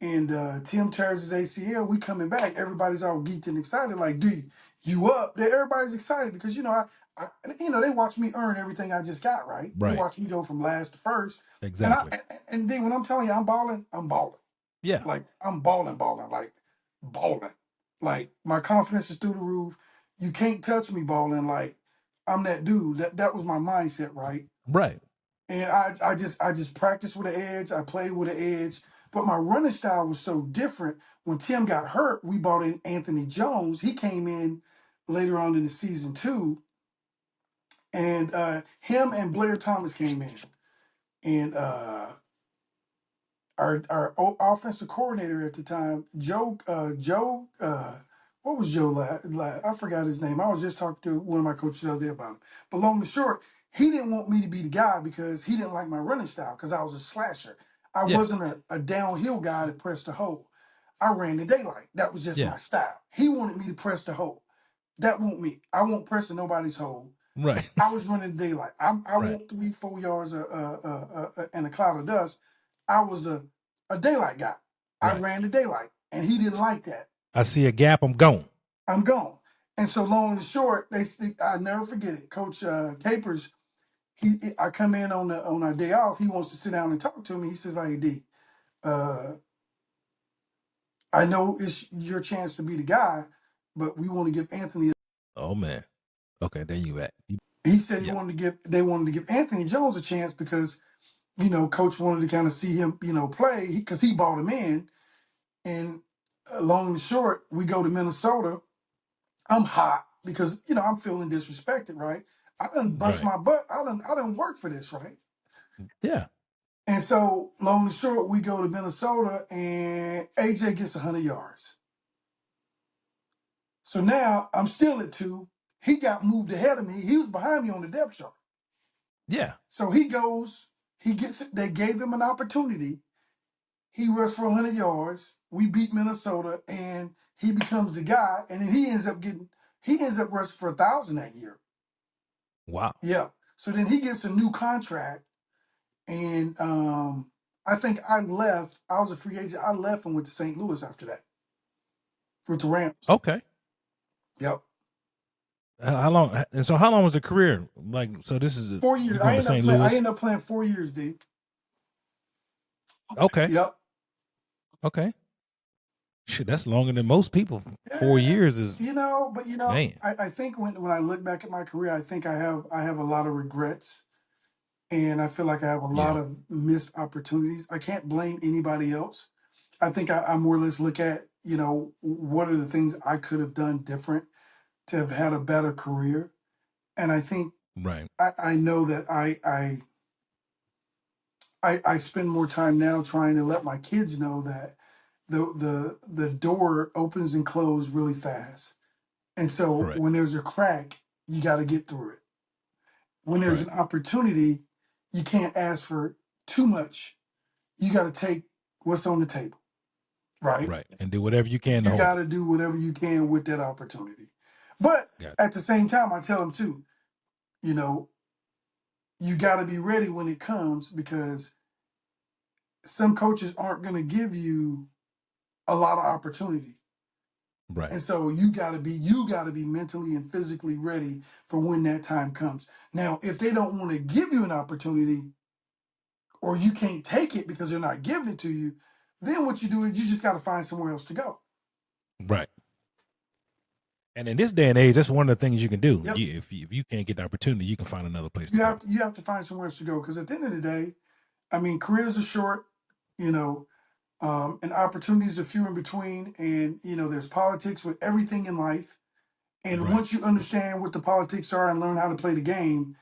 And Tim tears his ACL. We coming back. Everybody's all geeked and excited. Like, D, you up? Everybody's excited because they watch me earn everything I just got. Right? They Right. watch me go from last to first. Exactly. And then when I'm telling you I'm balling, I'm balling. Yeah. Like I'm balling, like balling. Like my confidence is through the roof. You can't touch me balling. Like I'm that dude. That was my mindset, right? Right. And I just practiced with an edge. I played with an edge. But my running style was so different. When Tim got hurt, we brought in Anthony Jones. He came in later on in the season 2. And him and Blair Thomas came in. And our offensive coordinator at the time, Joe, what was Joe? I forgot his name. I was just talking to one of my coaches the other day about him. But long and short, he didn't want me to be the guy because he didn't like my running style because I was a slasher. I Yeah. wasn't a downhill guy that pressed the hole. I ran the daylight. That was just Yeah. my style. He wanted me to press the hole. That won't me. I won't press nobody's hole. Right. I was running the daylight. I Right. want 3-4 yards and a cloud of dust. I was a daylight guy. I Right. ran the daylight, and he didn't like that. I see a gap, I'm gone. I'm gone. And so long and short, I never forget it. Coach Capers, I come in on our day off. He wants to sit down and talk to me. He says, "Hey D, I know it's your chance to be the guy, but we want to give Anthony." Oh man. Okay, there you at. He said Yeah. they wanted to give Anthony Jones a chance because Coach wanted to kind of see him, play because he brought him in. And long and short, we go to Minnesota. I'm hot because I'm feeling disrespected, right? I done bust Right. my butt. I done work for this, right? Yeah. And so long and short, we go to Minnesota, and AJ gets 100 yards. So now I'm still at 2. He got moved ahead of me. He was behind me on the depth chart. Yeah. So he goes. They gave him an opportunity. He rushed for 100 yards. We beat Minnesota, and he becomes the guy. And then he ends up rushing for 1,000 that year. Wow. Yeah. So then he gets a new contract, and I think I left. I was a free agent. I left and went to St. Louis after that with the Rams. Okay. Yep. How long? And so, how long was the career? Like, so this is 4 years. you going to St. Louis? I ended up playing 4 years, dude. Okay. Yep. Okay. Shit, that's longer than most people. 4 years is man. man. I think when I look back at my career, I think I have a lot of regrets, and I feel like I have a lot Yeah. of missed opportunities. I can't blame anybody else. I think I more or less look at what are the things I could have done different to have had a better career, and I think Right. I know that I spend more time now trying to let my kids know that the door opens and closes really fast. And so Correct. when there's a crack, you got to get through it. When there's Right. an opportunity, you can't ask for too much. You got to take what's on the table, right? Right. And do whatever you can to You hold got it. to do whatever you can with that opportunity. But Got it. at the same time, I tell them too, you know, you got to be ready when it comes because some coaches aren't going to give you a lot of opportunity. Right. And so you got to be mentally and physically ready for when that time comes. Now, if they don't want to give you an opportunity or you can't take it because they're not giving it to you, then what you do is you just got to find somewhere else to go. Right. And in this day and age, that's one of the things you can do. Yep. If you can't get the opportunity, you can find another place You to have go. you have to find somewhere else to go because at the end of the day, I mean, careers are short, and opportunities are few in between. And there's politics with everything in life. And Right. once you understand what the politics are and learn how to play the game,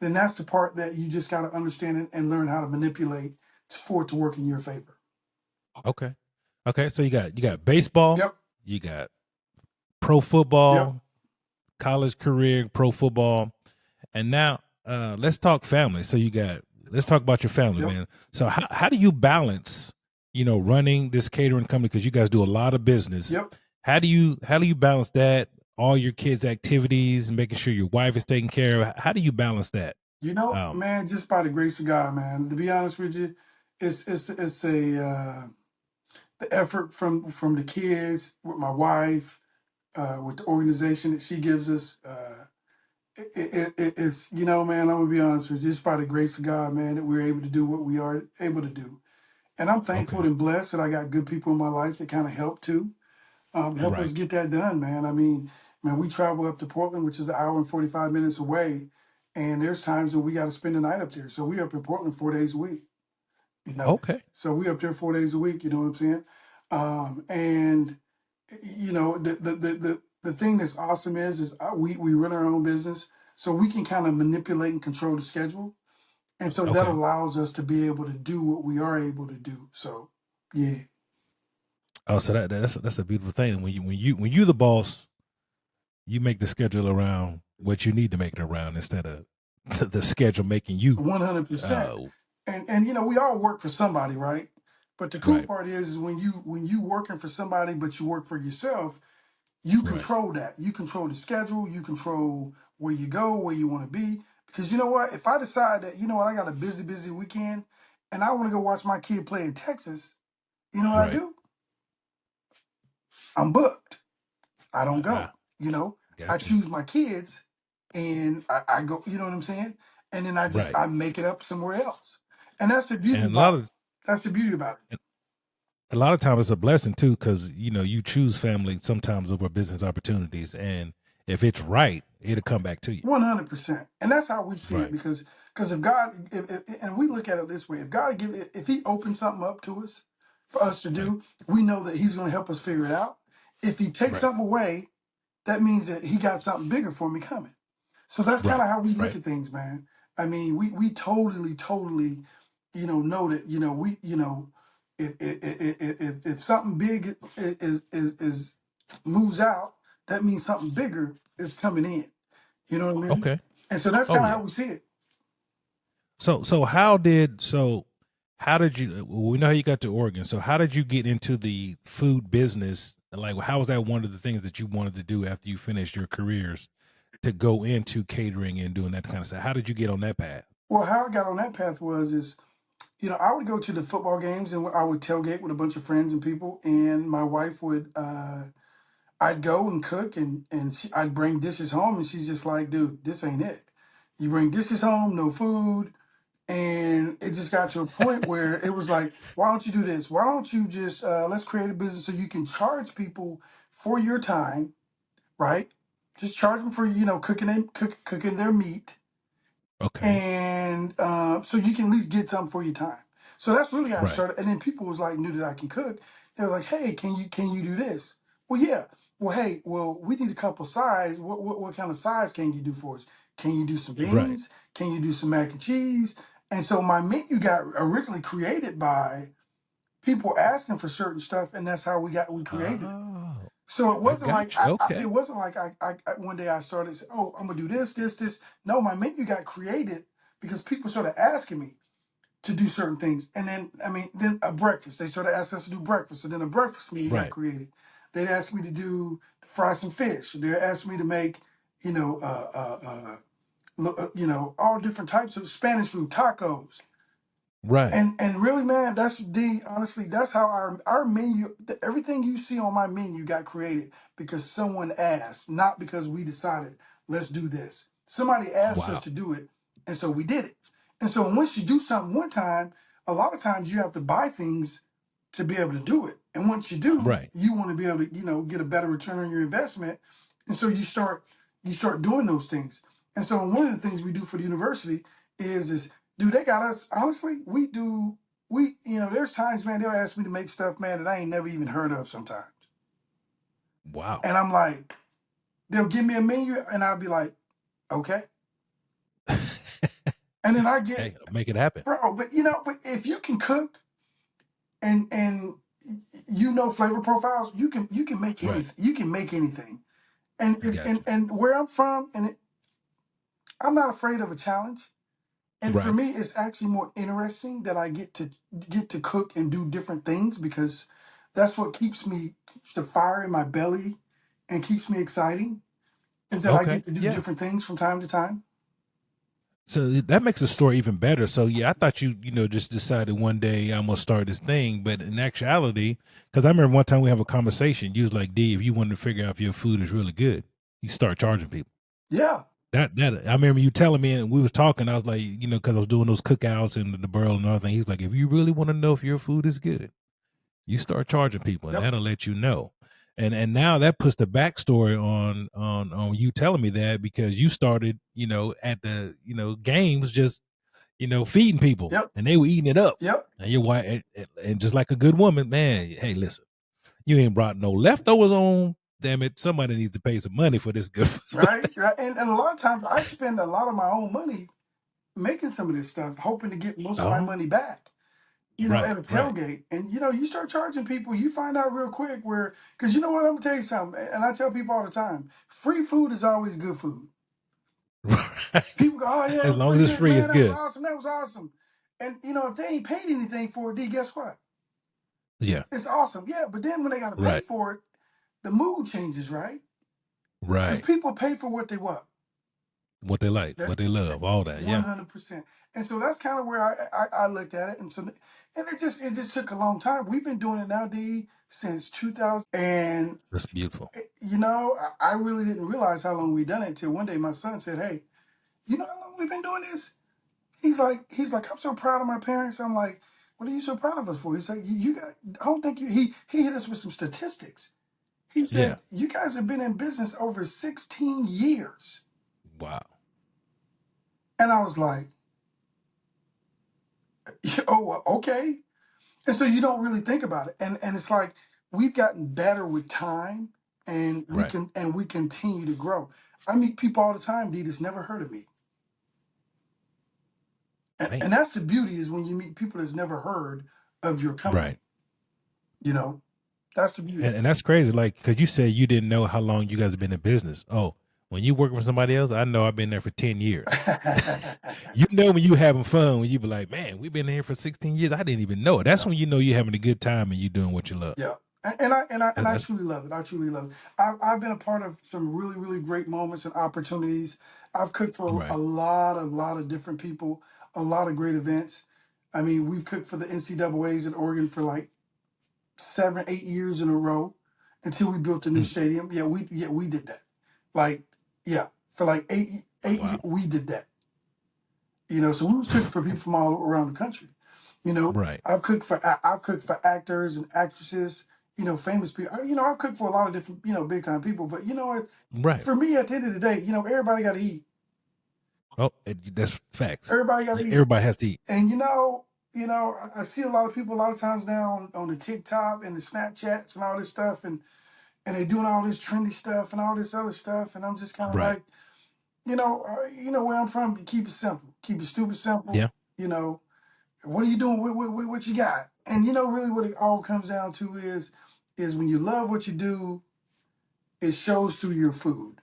then that's the part that you just got to understand and learn how to manipulate for it to work in your favor. Okay. Okay. So you got baseball, Yep. you got pro Yep. football, college career, pro football, and now let's talk family. So let's talk about your family, Yep. man. So how do you balance, running this catering company, because you guys do a lot of business? Yep. How do you balance that, all your kids' activities, and making sure your wife is taken care of? How do you balance that? Man, just by the grace of God, man. To be honest with you, it's a the effort from the kids with my wife, with the organization that she gives us. It's man. I'm gonna be honest with you. Just by the grace of God, man, that we're able to do what we are able to do, and I'm thankful Okay. and blessed that I got good people in my life that kind of help too, help us Right. get that done, man. I mean, man, we travel up to Portland, which is an hour and 45 minutes away, and there's times when we got to spend the night up there. So we up in Portland 4 days a week, you know. Okay. So we up there 4 days a week, you know what I'm saying? And the thing that's awesome is we run our own business, so we can kind of manipulate and control the schedule, and so that Okay. allows us to be able to do what we are able to do. So yeah. Oh, so that's a beautiful thing. When you the boss, you make the schedule around what you need to make it around, instead of the schedule making you. 100%. Uh, And we all work for somebody, right? But the cool right. part is when you working for somebody, but you work for yourself, you Right. control that. You control the schedule. You control where you go, where you want to be. Because you know what? If I decide that I got a busy weekend, and I want to go watch my kid play in Texas, you know what I Right. do? I'm booked. I don't go. Ah, You know, I gotcha. choose my kids, and I go. You know what I'm saying? And then Right. I make it up somewhere else. And that's the beauty And a lot about of that's the beauty about it. a lot of times it's a blessing too, because you choose family sometimes over business opportunities, and if it's right, it'll come back to you. 100%. And that's how we see it, Right. because if God, and we look at it this way, if He opens something up to us for us to Right. do, we know that He's going to help us figure it out. If He takes Right. something away, that means that He got something bigger for me coming. So that's kind Right. of how we look Right. at things, man. I mean, we totally, know that we, if something big is moves out, that means something bigger is coming in. You know what I mean? Okay. And so that's Oh kind of how yeah. we see it. How did you? Well, we know how you got to Oregon. So how did you get into the food business? Like, how was that one of the things that you wanted to do after you finished your careers, to go into catering and doing that kind of stuff? How did you get on that path? Well, how I got on that path is, I would go to the football games and I would tailgate with a bunch of friends and people, and my wife would, I'd go and cook and I'd bring dishes home, and she's just like, dude, this ain't it. You bring dishes home, no food. And it just got to a point where it was like, why don't you do this? Why don't you just, let's create a business so you can charge people for your time, right? Just charge them for, cooking their meat, Okay. and so you can at least get something for your time. So that's really how I Right. started. And then people was like, knew that I can cook. They were like, hey, can you do this? Well, yeah. Well, hey, we need a couple sides. What kind of sides can you do for us? Can you do some Right. beans? Can you do some mac and cheese? And so my menu got originally created by people asking for certain stuff, and that's how we created it. Oh, So it I wasn't like got you. Okay. one day I started saying, "Oh, I'm gonna do this." No, my menu got created because people started asking me to do certain things, and then a breakfast. They started asking us to do breakfast, and then a breakfast menu got Right. created. They'd ask me to fry some fish. They'd ask me to make, you know, all different types of Spanish food, tacos. Right. And really, man, honestly, that's how our menu, everything you see on my menu got created because someone asked, not because we decided, let's do this. Somebody asked us Wow. to do it, and so we did it. And so once you do something one time, a lot of times you have to buy things to be able to do it. And once you do, Right. you want to be able to, get a better return on your investment. And so you start doing those things. And so one of the things we do for the university is dude, they got us, honestly, there's times, man, they'll ask me to make stuff, man, that I ain't never even heard of sometimes. Wow. And I'm like, they'll give me a menu and I'll be like, okay. And then I get, Hey, make it happen. bro, but if you can cook and flavor profiles, you can make Right. anything. You can make anything. And if Gotcha. and where I'm from, I'm not afraid of a challenge. And for Right. me, it's actually more interesting that I get to cook and do different things, because that's what keeps the fire in my belly and keeps me exciting, is that I Okay. get to do Yeah. different things from time to time. So that makes the story even better. So yeah, I thought you just decided one day I'm gonna start this thing, but in actuality, because I remember one time we have a conversation, you was like, D, if you wanted to figure out if your food is really good, you start charging people. Yeah. That I remember you telling me, and we was talking. I was like, because I was doing those cookouts in the borough and everything. He's like, if you really want to know if your food is good, you start charging people, and Yep. that'll let you know. And now that puts the backstory on you telling me that, because you started at the games, just feeding people, Yep. and they were eating it up. Yep. And your wife, and just like a good woman, man. Hey, listen, you ain't brought no leftovers on. Damn it, somebody needs to pay some money for this good food. Right. Right. And a lot of times I spend a lot of my own money making some of this stuff, hoping to get most of my Oh, money back. right, At a right. tailgate, and you start charging people, you find out real quick because you know what, I'm gonna tell you something, and I tell people all the time, free food is always good food. Right. People go, oh yeah, As it was long as pretty it's good, free, man, it's that was good. awesome, that was awesome. And if they ain't paid anything for it, D, guess what? Yeah. It's awesome, yeah, but then when they gotta pay Right. for it, the mood changes, right? Because Right. people pay for what they want. What they like, That what they love, all that. Yeah. 100%. And so that's kind of where I looked at it. And it just took a long time. We've been doing it now, D, since 2000. And That's beautiful. I really didn't realize how long we'd done it until one day my son said, "Hey, you know how long we've been doing this?" He's like, "I'm so proud of my parents." I'm like, "What are you so proud of us for?" He's like, "You got, I don't think you." He hit us with some statistics. He Yeah. said, "You guys have been in business over 16 years." Wow. And I was like, "Oh, well, okay." And so you don't really think about it. And it's like we've gotten better with time, and Right. we continue to grow. I meet people all the time, D, that's never heard of me. And Man. that's the beauty, is when you meet people that's never heard of your Right. company. You know, that's the beauty. And that's crazy. Like, because you said you didn't know how long you guys have been in business. Oh, when you work for somebody else, I know I've been there for 10 years. You know when you having fun, when you be like, man, we've been here for 16 years. I didn't even know it. That's Yeah. when you know you're having a good time and you're doing what you love. Yeah. And I That's truly love it. I truly love it. I've been a part of some really, really great moments and opportunities. I've cooked for a right. lot of different people, a lot of great events. I mean, we've cooked for the NCAAs in Oregon for like 7, 8 years in a row until we built a new Mm. stadium. Yeah, we did that. Like, yeah, for like eight years, Wow. we did that. So we was cooking for people from all around the country. Right. I've cooked for actors and actresses, famous people. I've cooked for a lot of different, big time people. But Right. for me, at the end of the day, everybody got to eat. Oh, that's facts. Everybody got to eat. Everybody has to eat. And I see a lot of people a lot of times now on the TikTok and the Snapchats and all this stuff, and they're doing all this trendy stuff and all this other stuff, and I'm just kind of Right. like, where I'm from, keep it simple, keep it stupid simple. Yeah. You know, what are you doing? What you got? And really, what it all comes down to is when you love what you do, it shows through your food,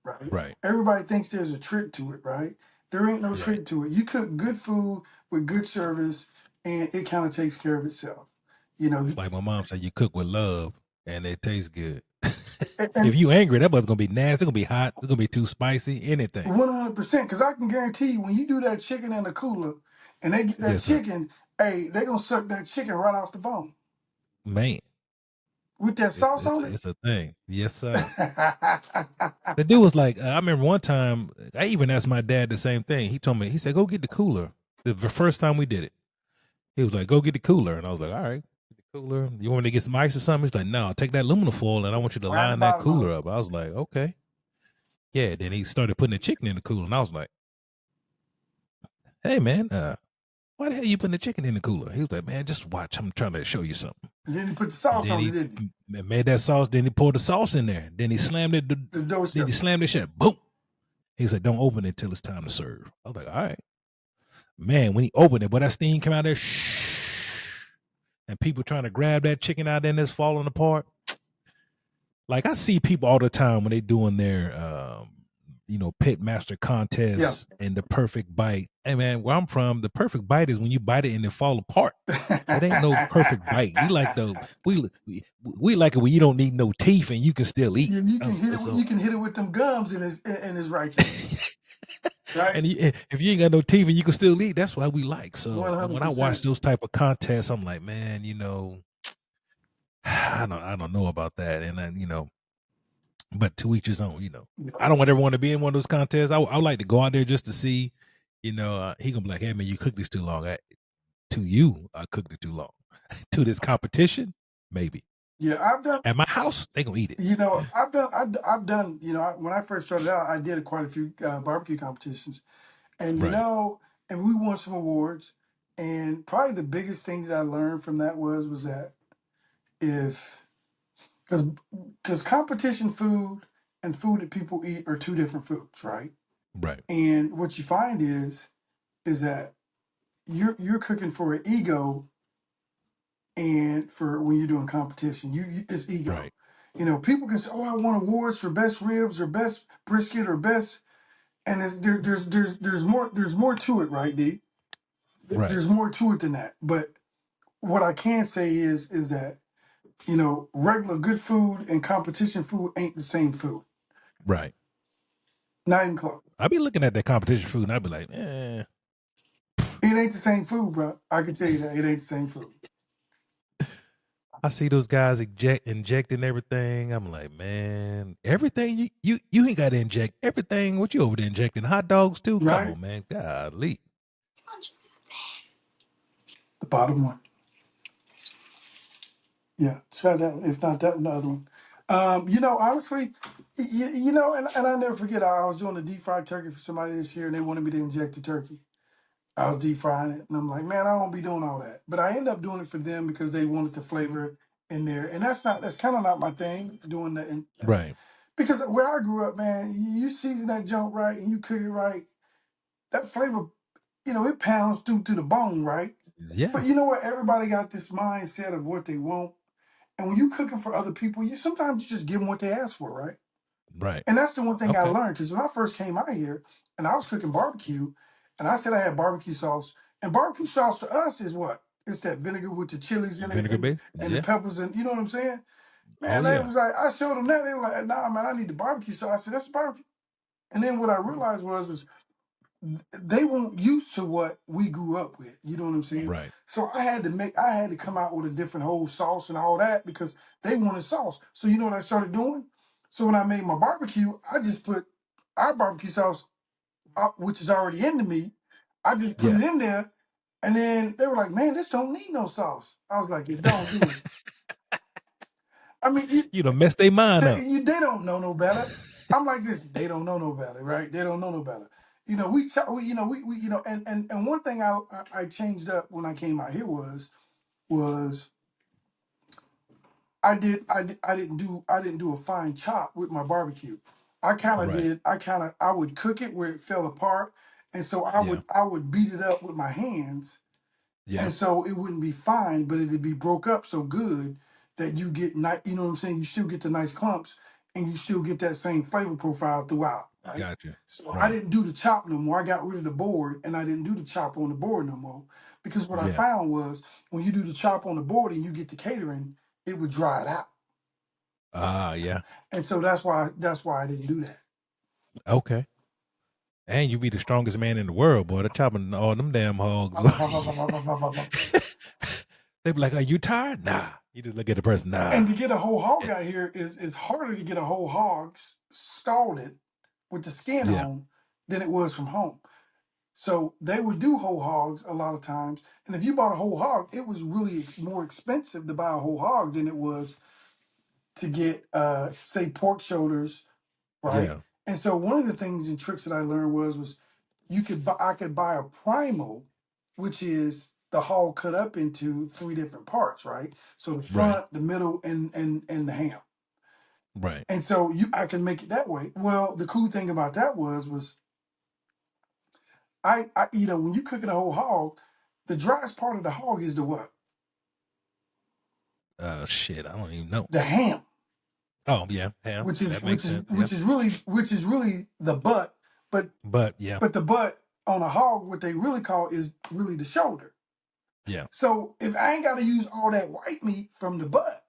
right? Right. Everybody thinks there's a trick to it, right? There ain't no Right. trick to it. You cook good food with good service, and it kind of takes care of itself. You know, Like my mom said, you cook with love and it tastes good. If and you angry, that butt's gonna be nasty. It's gonna be hot. It's gonna be too spicy. Anything. 100%, because I can guarantee you, when you do that chicken in the cooler, and they get that Yes, sir. chicken, hey, they gonna suck that chicken right off the bone Man, with that it's sauce it's on a, it. it's a thing. Yes, sir. The dude was like, I remember one time, I even asked my dad the same thing. He told me, he said, go get the cooler. The first time we did it, he was like, go get the cooler. And I was like, all right, get the cooler. You want me to get some ice or something? He's like, no, take that aluminum foil and I want you to Right at the line that bottom of cooler it. up. I was like, okay. Yeah. Then he started putting the chicken in the cooler. And I was like, hey, man, why the hell you putting the chicken in the cooler? He was like, man, just watch. I'm trying to show you something. And then he put the And sauce then on it, he didn't made that sauce. Then he poured the sauce in there. Then he slammed it. he? The dough Then he shut. slammed it shut. Boom. He said, don't open it till it's time to serve. I was like, all right. man, when he opened it, but that steam came out there, shh, and people trying to grab that chicken out there and it's falling apart. Like I see people all the time when they doing their pit master contests and the perfect bite. Hey man, where I'm from, the perfect bite is when you bite it and it fall apart. It ain't no perfect bite. We like it when you don't need no teeth and you can still eat. You can hit it. You can hit it with them gums and it's righteous. Right. And if you ain't got no teeth and you can still eat, that's why we like. So 100%. when I watch those type of contests, I'm like, man, I don't know about that. And then, but to each his own, I don't want everyone to be in one of those contests. I would like to go out there just to see, he gonna be like, hey man, you cooked this too long. To you, I cooked it too long. To this competition, maybe. Yeah, I've done at my house. They gonna eat it. I've done. When I first started out, I did quite a few barbecue competitions, and Right. and we won some awards. And probably the biggest thing that I learned from that was that if because competition food and food that people eat are two different foods, right? Right. And what you find is that you're cooking for an ego, and for when you're doing competition, it's ego. Right. People can say, "Oh, I won awards for best ribs or best brisket or best," and there's more to it, right, D? Right. There's more to it than that. But what I can say is that regular good food and competition food ain't the same food. Right. Not even close. I be looking at that competition food and I be like, It ain't the same food, bro. I can tell you that it ain't the same food. I see those guys injecting everything. I'm like, man, everything you ain't got to inject everything. What you over there injecting hot dogs too? Right? Come on, man. Golly. The bottom one. Yeah, try that one. If not that one, the other one. Honestly, and I never forget. I was doing a deep fried turkey for somebody this year, and they wanted me to inject the turkey. I was deep frying it, and I'm like, man, I won't be doing all that. But I end up doing it for them because they wanted the flavor in there, and that's kind of not my thing. Doing that, Right. because where I grew up, man, you season that junk right and you cook it right, that flavor, it pounds through to the bone, right? But Yeah. you know what? Everybody got this mindset of what they want. And when you cooking for other people, you sometimes you just give them what they ask for, right? Right. And that's the one thing I Okay. learned because when I first came out here and I was cooking barbecue, and I said I had barbecue sauce, and barbecue sauce to us is what? It's that vinegar with the chilies in it Vinegar base. and the Yeah. peppers, and you know what I'm saying? Oh Man, they yeah. was like, I showed them that, they were like, nah, man, I need the barbecue sauce. I said, that's barbecue. And then what I realized was they weren't used to what we grew up with. You know what I'm saying? Right. So I had to come out with a different whole sauce and all that because they wanted sauce. So you know what I started doing? So when I made my barbecue, I just put our barbecue sauce up, which is already in the meat. I just put Yeah. it in there, and then they were like, "Man, this don't need no sauce." I was like, "It don't do it." I mean, You done messed their mind up. they don't know no better. I'm like this. They don't know no better, right? They don't know no better. And one thing I changed up when I came out here was I didn't do a fine chop with my barbecue. Right. I would cook it where it fell apart, and so Yeah. I would beat it up with my hands, Yeah. and so it wouldn't be fine, but it'd be broke up so good that you get not, you know what I'm saying? You still get the nice clumps, and you still get that same flavor profile throughout, right? Gotcha. So I Right. didn't do the chop no more. I got rid of the board, and I didn't do the chop on the board no more because what I Yeah. found was when you do the chop on the board and you get the catering, it would dry it out, Yeah. and so that's why I didn't do that. Okay. And you be the strongest man in the world, boy. They're chopping all them damn hogs. They be like, "Are you tired?" Nah. You just look at the person. And Nah. to get a whole hog out here is harder to get a whole hog scalded with the skin Yeah. on than it was from home. So they would do whole hogs a lot of times, and if you bought a whole hog, it was really more expensive to buy a whole hog than it was to get, say, pork shoulders, right? Yeah. And so one of the things and tricks that I learned was I could buy a primal, which is the hog cut up into three different parts, right? So the Right. front, the middle, and the ham. Right. And so I can make it that way. Well, the cool thing about that was you know, when you cooking a whole hog, the driest part of the hog is the what? Shit, I don't even know. The ham. Oh yeah, ham. That makes sense. Yeah. Which is really the butt, but Yeah, the butt on a hog, what they really call is really the shoulder. yeah, So if I ain't got to use all that white meat from the butt,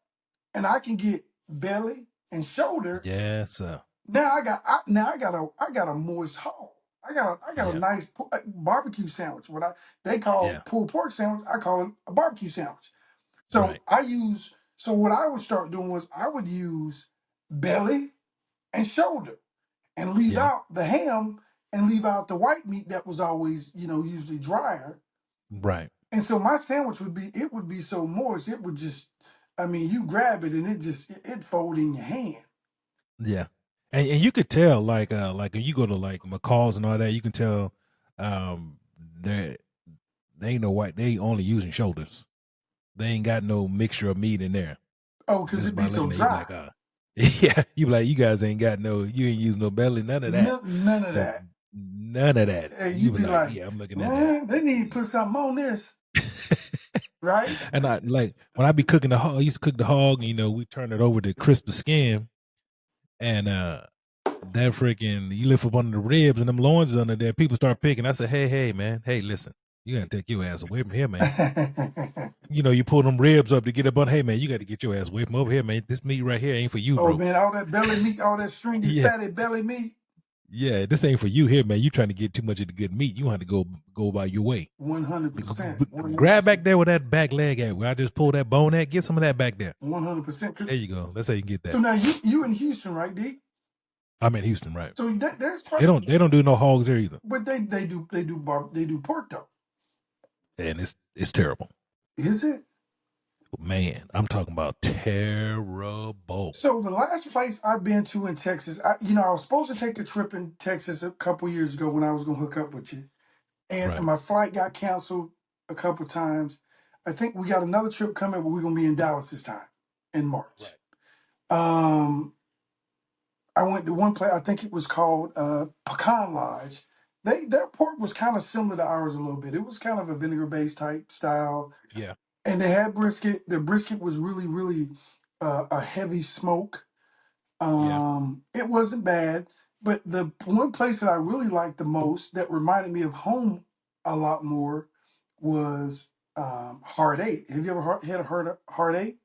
and I can get belly and shoulder, yes, now I got a moist hog. I got a yeah, nice barbecue sandwich. What they call yeah, pulled pork sandwich, I call it a barbecue sandwich. So right, what I would start doing was I would use belly and shoulder and leave yeah, out the ham and leave out the white meat that was always, you know, usually drier. right, And so my sandwich would be so moist, it would just, I mean, you grab it and it fold in your hand. yeah. And you could tell like when you go to like McCall's and all that, you can tell um they ain't no white. They only using shoulders. They ain't got no mixture of meat in there. Oh, because Just it'd be by so looking at it, you be dry. like, yeah, you be like, you guys ain't got no, you ain't using no belly, none of that. None of No, that. none of that. And You you'd be be like, like, yeah, I'm looking at that. man, they need to put something on this, right? And I like when I be cooking the hog, I used to cook the hog, you know, we turn it over to crisp the skin, and that freaking you lift up under the ribs and them loins under there, people start picking. I said, hey, man, hey, listen, you gotta take your ass away from here, man. You know, you pull them ribs up to get up on. Hey, man, you got to get your ass away from over here, man. This meat right here ain't for you, Oh bro. man, all that belly meat, all that stringy, Yeah, fatty belly meat. yeah, this ain't for you here, man. You trying to get too much of the good meat. You have to go by your way. 100%. Grab back there where that back leg at, where I just pulled that bone at. Get some of that back there. 100%. There you go. That's how you get So that. now you in Houston, right, D? I'm in Houston, right? So there's quite, They don't do no hogs there either, but they do pork though. and it's terrible, Is it? man. I'm talking about terrible. So the last place I've been to in Texas, I was supposed to take a trip in Texas a couple years ago when I was gonna hook up with you, and Right, my flight got canceled a couple times. I think we got another trip coming, but we're gonna be in Dallas this time in March. right. Um, I went to one place. I think it was called Pecan Lodge. Their pork was kind of similar to ours a little bit. It was kind of a vinegar based type style, Yeah, and they had brisket. Their brisket was really really a heavy smoke. yeah. It wasn't bad, but the one place that I really liked the most that reminded me of home a lot more was Hard Eight. Have you ever heard of Hard Eight?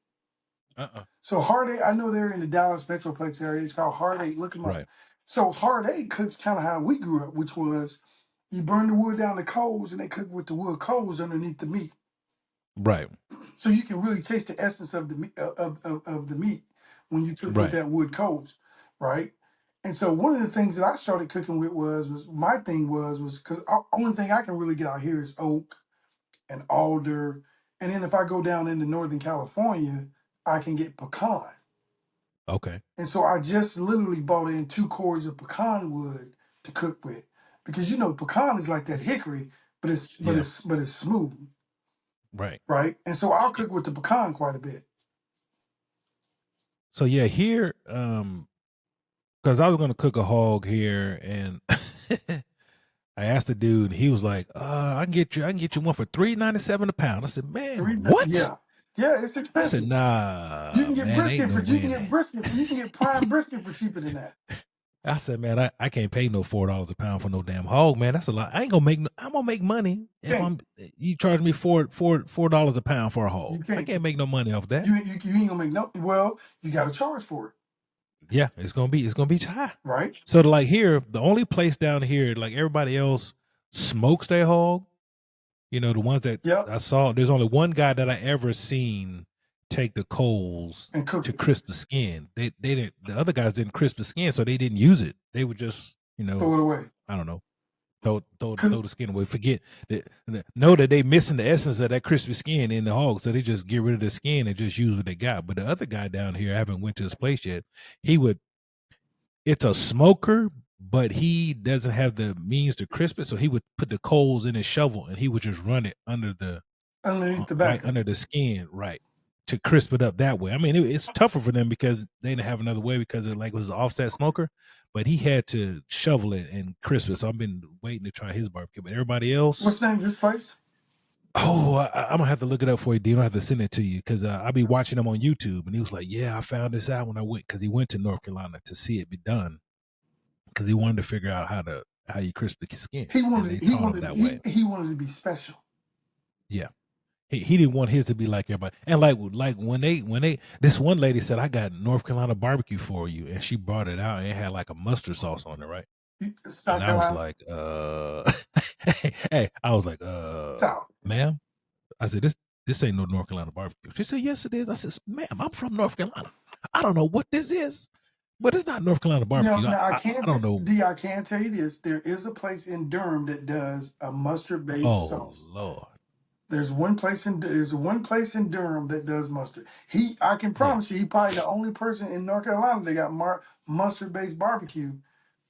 Uh-uh. So Hard Eight, I know they're in the Dallas Metroplex area. It's called Hard Eight. Look them up. Right, So Hard Eight cooks kind of how we grew up, which was you burn the wood down the coals and they cook with the wood coals underneath the meat. right, So you can really taste the essence of the meat of the meat when you cook with right. that wood coals, right? And so one of the things that I started cooking with was my thing was because only thing I can really get out here is oak and alder, and then if I go down into Northern California, I can get pecan. Okay. And so I just literally bought in 2 cords of pecan wood to cook with, because pecan is like that hickory, but Yeah. it's smooth, Right. right? And so I'll cook with the pecan quite a bit. So yeah, here, because I was gonna cook a hog here, and I asked the dude, and he was like, I can get you one for $3.97 a pound." I said, "Man, what?" Yeah, it's I said, expensive. You "Nah, can get man, ain't brisket no for you way can in get that." brisket you can get prime brisket for cheaper than that. I said, "Man, I can't pay no $4 a pound for no damn hog, man. That's a lot. I ain't gonna make. I'm gonna make money if Can't you charge me $4 a pound for a hog. you I can't can't make no money off that. you ain't gonna make no. Well, you got to charge for it, Yeah, it's gonna be high. right? So to like here, the only place down here, like everybody else smokes their hog. You know, the ones that Yep, I saw, there's only one guy that I ever seen take the coals and cook to it, crisp the skin. They didn't. The other guys didn't crisp the skin, so they didn't use it. They would just, throw it away. I don't know, throw Cause the skin away. Forget that. Know that they missing the essence of that crispy skin in the hog, so they just get rid of the skin and just use what they got. But the other guy down here, I haven't went to his place yet. He would. It's a smoker, but he doesn't have the means to crisp it, so he would put the coals in his shovel and he would just run it under the underneath the right back of under it, the skin, right, to crisp it up that way. I mean, it's tougher for them because they didn't have another way because it was an offset smoker, but he had to shovel it and crisp it. So I've been waiting to try his barbecue. But everybody else, what's the name of this place? oh, I'm gonna have to look it up for you, Dean. I have to send it to you because I'll be watching him on YouTube, and he was like, "Yeah, I found this out when I went," because he went to North Carolina to see it be done because he wanted to figure out how you crisp the skin. He and wanted they he taught him wanted that way. he wanted to be special. Yeah. He didn't want his to be like everybody. And like when they this one lady said, "I got North Carolina barbecue for you," and she brought it out and it had like a mustard sauce on it, right? And South I was Carolina, like, hey, I was like, South. ma'am, I said, this ain't no North Carolina barbecue. She said, yes, it is. I said, ma'am, I'm from North Carolina. I don't know what this is, but it's not North Carolina barbecue. Now I I can't don't know. I can tell you this. There is a place in Durham that does a mustard based Oh sauce. Lord. There's one place in Durham that does mustard. I can Yeah. promise you, he probably the only person in North Carolina that got mustard based barbecue.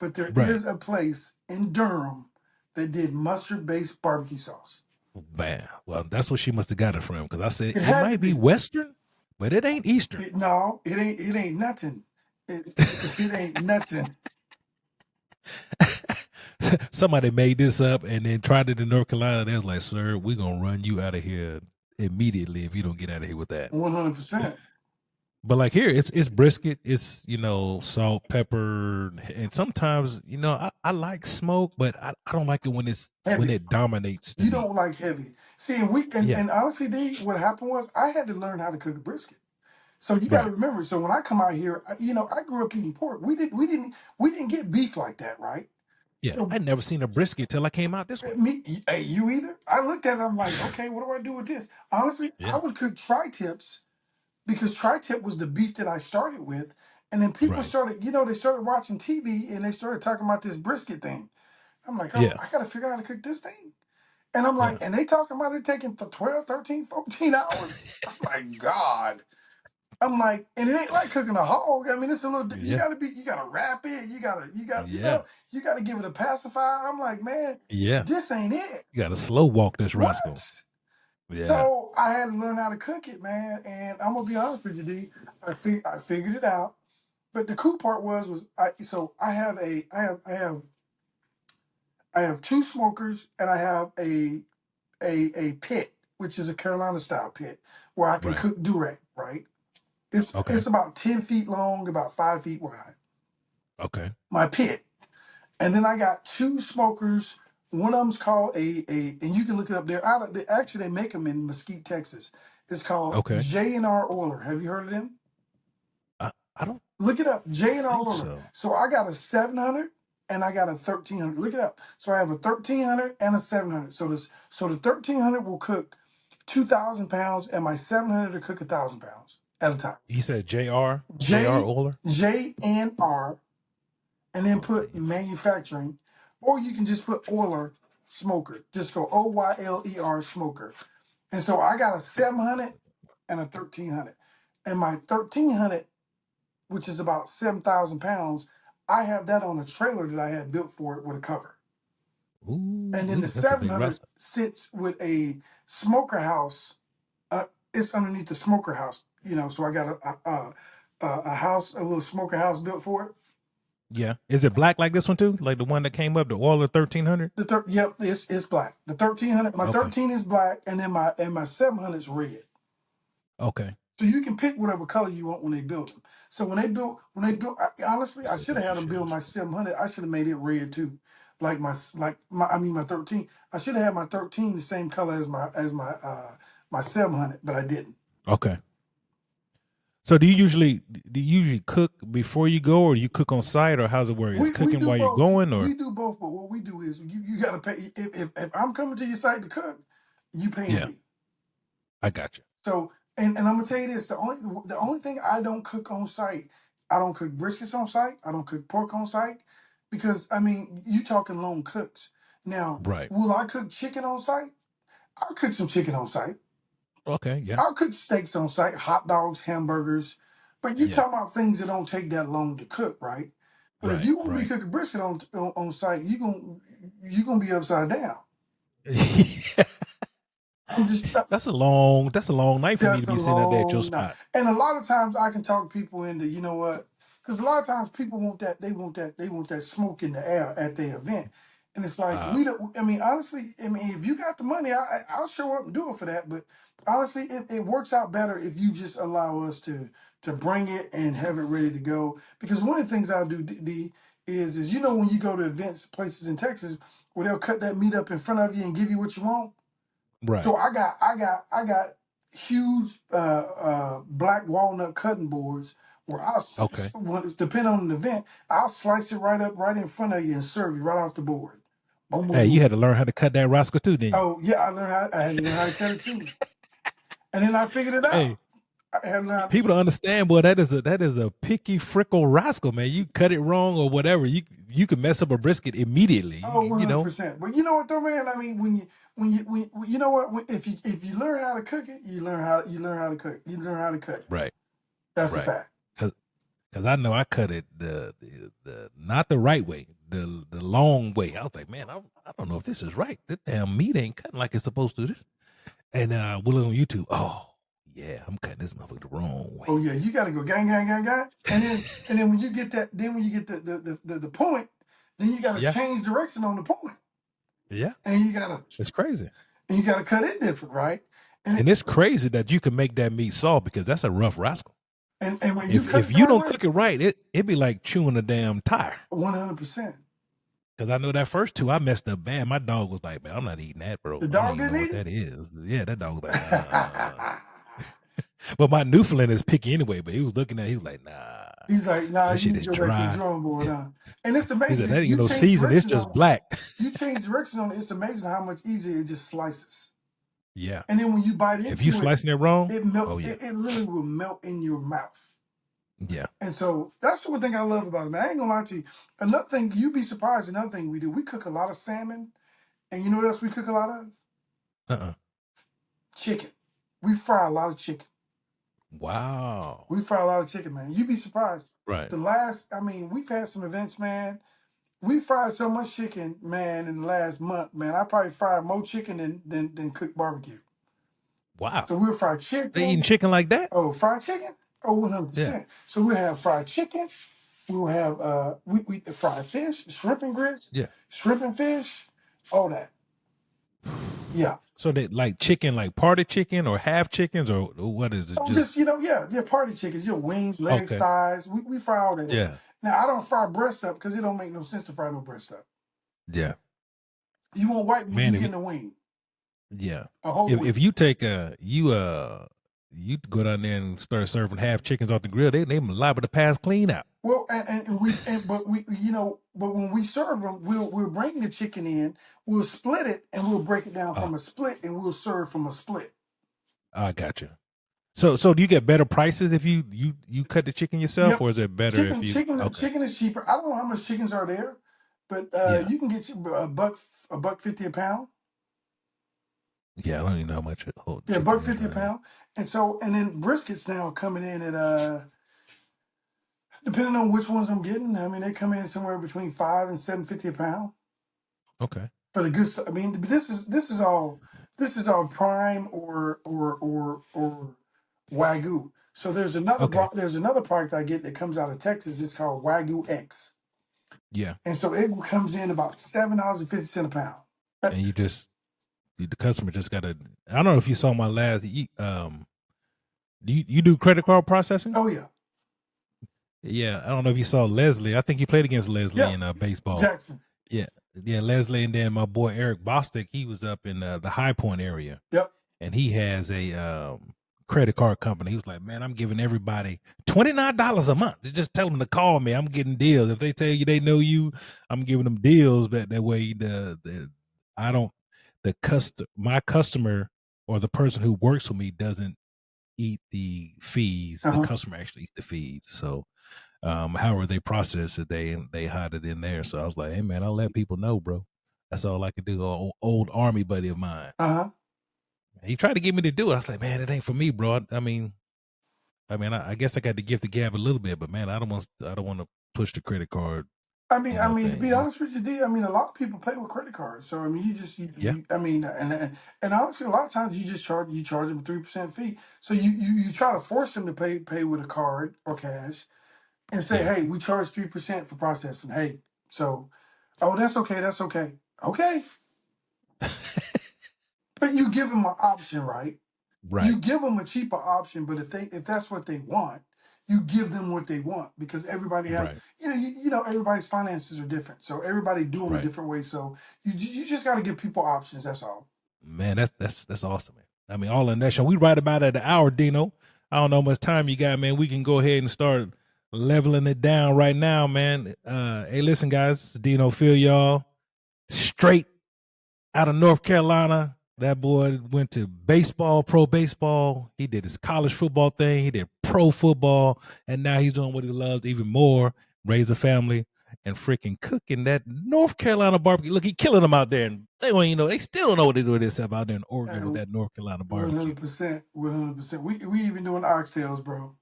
But there Right. is a place in Durham that did mustard based barbecue sauce. Man. Well, that's what she must have got it from because I said It it had to might be be. Western, but it ain't Eastern. No, it ain't. It ain't nothing. It ain't nothing. Somebody made this up and then tried it in North Carolina. They was like, "Sir, we're gonna run you out of here immediately if you don't get out of here with that." 100%. But like here, it's brisket, it's salt, pepper, and sometimes I like smoke, but I don't like it when Heavy. it dominates the You meat. don't like heavy. See, Yeah, and honestly, D, what happened was I had to learn how to cook a brisket. So you got to right. remember. So when I come out here, I grew up eating pork. We didn't get beef like that, right? Yeah, So I'd never seen a brisket till I came out this way. me, hey, you either. I looked at it. I'm like, okay, what do I do with this? Honestly, I Yeah, would cook tri-tips because tri-tip was the beef that I started with, and then people right. started, they started watching TV and they started talking about this brisket thing. I'm like, Yeah, I got to figure out how to cook this thing. And I'm yeah, like, and they talking about it taking 12, 13, 14 hours. I'm like, God. I'm like, and it ain't like cooking a hog. I mean, it's a little. yeah, You gotta wrap it. yeah, you gotta give it a pacifier. I'm like, man, yeah. this ain't it. You got to slow walk this rascal. What? Yeah, So I had to learn how to cook it, man. And I'm gonna be honest with you, D. I figured it out. But the cool part was I have two smokers and I have a pit, which is a Carolina style pit where I can right. cook direct, right? It's Okay, about 10 feet long, about 5 feet wide. okay, My pit. And then I got two smokers. One of them's called and you can look it up. Actually, they make them in Mesquite, Texas. It's called okay. J&R Oiler. Have you heard of them? I don't Look it up, J&R think Oiler. so. So I got a 700 and I got a 1300. Look it up. So I have a 1300 and a 700. So the 1300 will cook 2,000 pounds, and my 700 will cook 1,000 pounds at a time. He said J.R. J Oler. J and R, and then Oh, put man. manufacturing, or you can just put Oiler smoker. Just go OYLER smoker. And so I got a 700 and a 1300, and my 1300, which is about 7,000 pounds, I have that on a trailer that I had built for it with a cover. And then the That's a big 700 rascal. sits with a smoker house. It's underneath the smoker house, So I got a house, a little smoker house built for it. Yeah. Is it black like this one too? Like the one that came up, the Oiler 1300? Yep, it's black. The 1300, my Okay. 13 is black, and then my 700 is red. Okay. So you can pick whatever color you want when they build them. So when they built, honestly, I So should have thank had you, them Sherry. build my 700. I should have made it red too, my 13. I should have had my 13 the same color as my 700, but I didn't. Okay. So do you usually cook before you go, or do you cook on site, or how's it work? Is We cooking do while you're both. going, or We do both, but what we do is you got to pay. If I'm coming to your site to cook, you paying yeah, me. I got you. So and I'm gonna tell you this: the only thing I don't cook on site, I don't cook briskets on site. I don't cook pork on site because I mean you talking lone cooks. Now, Right. will I cook chicken on site? I'll cook some chicken on site. Okay. Yeah. I'll cook steaks on site, hot dogs, hamburgers. But you Yeah. talking about things that don't take that long to cook, right? But if Right. you want me to Right. cook a brisket on site, you gonna be upside down. I'm just That's a long night for me to That's a be sitting out there at your long night. spot. And a lot of times I can talk people into, you know what? Because a lot of times people want that, they want that smoke in the air at their event. And it's like, Uh, we don't, I mean, honestly, I mean, if you got the money, I'll show up and do it for that. But honestly, it works out better if you just allow us to bring it and have it ready to go. Because one of the things I'll do, D, is you know, when you go to events, places in Texas, where they'll cut that meat up in front of you and give you what you want. right. So I got huge black walnut cutting boards where Okay. depending on the event, I'll slice it right up right in front of you and serve you right off the board. Boom, boom, Hey, you had boom. to learn how to cut that rascal too, didn't you? Oh yeah, I had to learn how to cut it too, and then I figured it out. Hey, I had to learn how people to. don't understand, boy. That is a picky frickle rascal, man. You cut it wrong or whatever, you can mess up a brisket immediately. Oh, You know. 100%. But you know what though, man? I mean, when you know what? If you learn how to cook it, you learn how to cook. You learn how to cut it. Right. That's a Right. fact. Because I know I cut it the not the right way, the long way. I was like, man, I don't know if this is right. This damn meat ain't cutting like it's supposed to. This, and then I will it on YouTube. Oh yeah, I'm cutting this motherfucker the wrong way. Oh yeah, you got to go gang, gang, gang, gang, and then when you get that, then when you get the point, then you got to Yeah, change direction on the point, yeah, and it's crazy. you gotta cut it different, right? And And it's crazy that you can make that meat soft because that's a rough rascal. and when you cut If it the you right don't way, cook it right, it'd be like chewing a damn tire. 100%. Because I know that first two I messed up bad. My dog was like, man, I'm not eating that, bro. The I don't dog even know didn't what eat that is. Yeah, that dog was like, it. But my Newfoundland is picky anyway. But he was looking at it, he was like, nah, He's like, nah, that you shit need is to go back to the dry. drawing board, huh? And it's He said, that amazing. ain't no season. It's just black. You change direction on it. It's amazing how much easier it just slices. Yeah. And then when you bite If you into it, slicing it wrong, it melt. oh yeah. It literally will melt in your mouth. Yeah. And so that's the one thing I love about it, man. I ain't gonna lie to you. Another thing, you'd be surprised. Another thing we do, we cook a lot of salmon, and you know what else we cook a lot of? Uh-uh. Chicken. We fry a lot of chicken. Wow. We fry a lot of chicken, man. You'd be surprised. Right. I mean, we've had some events, man. We fried so much chicken, man, in the last month, man. I probably fried more chicken than cooked barbecue. Wow. So we'll fry They eating chicken. chicken like that? Oh, fried chicken? Oh, Yeah. 100%. So we'll have fried chicken. We'll have we fried fish, shrimp and grits, Yeah. shrimp and fish, all that. Yeah. So they like chicken, like party chicken or half chickens or what is it? Oh, just Just yeah, party chickens, your wings, legs, okay. thighs. We fry all that up. Yeah. Now I don't fry breast up because it don't make no sense to fry no breast up. Yeah. You want white meat, you Man, if getting a wing, yeah. a whole If wing. you take you go down there and start serving half chickens off the grill, they liable to pass clean out. Well, but we, but when we serve them, we'll bring the chicken in, we'll split it, and we'll break it down Uh, from a split, and we'll serve from a split. I got you. So do you get better prices if you cut the chicken yourself, Yep, or is it better if you? Okay. chicken is cheaper. I don't know how much chickens are there, but Yeah. you can get a buck 50 a pound. Yeah. I don't even know how much whole Yeah, chicken buck is 50 a right now. pound, and then briskets now are coming in at depending on which ones I'm getting. I mean, they come in somewhere between $5 and $7.50 a pound. Okay. For the good stuff. I mean, this is all prime or wagyu. So Okay. there's another product I get that comes out of Texas. It's called Wagyu X, Yeah. and so it comes in about $7.50 a pound. And the customer just got to. I don't know if you saw my last. You do credit card processing? Oh yeah, Yeah. I don't know if you saw Leslie. I think you played against Leslie yeah, in baseball. Jackson. Yeah. Yeah. Leslie, and then my boy Eric Bostic. He was up in the High Point area, Yep. and he has a credit card company. He was like, man, I'm giving everybody $29 a month. Just tell them to call me. I'm getting deals. If they tell you they know you, I'm giving them deals. But that way, I don't my customer or the person who works for me doesn't eat the fees. The Uh-huh. customer actually eats the fees. So however they process it, they hide it in there. So I was like, hey man, I'll let people know, bro. That's all I could do. Old army buddy of mine. Uh-huh. He tried to get me to do it. I was like, man, it ain't for me, bro. I guess I got to gift the gab a little bit, but man, I don't want to push the credit card I mean, You know, to be thing. honest with you, D, I mean, a lot of people pay with credit cards. So I mean, Yeah, I mean, and honestly, a lot of times you charge them a 3% fee. So you try to force them to pay with a card or cash, and say, yeah. hey, we charge 3% for processing. Hey, so, oh, that's okay, okay. But you give them an option, right? You Right, give them a cheaper option, but if that's what they want, you give them what they want because everybody has, right, everybody's finances are different, so everybody do them a right. different way. So you just got to give people options. That's all. Man, that's awesome, man. I mean, all in that show. We right about at the hour, Dino. I don't know how much time you got, man. We can go ahead and start leveling it down right now, man. Hey, listen, guys, Dino Philyaw, straight out of North Carolina. That boy went to baseball, pro baseball. He did his college football thing. He did pro football, and now he's doing what he loves even more: raise a family and freaking cooking that North Carolina barbecue. Look, he killing them out there, and they don't even know. They still don't know what they do with this stuff out there in Oregon with And that North Carolina barbecue. 100%, 100%. We even doing oxtails, bro.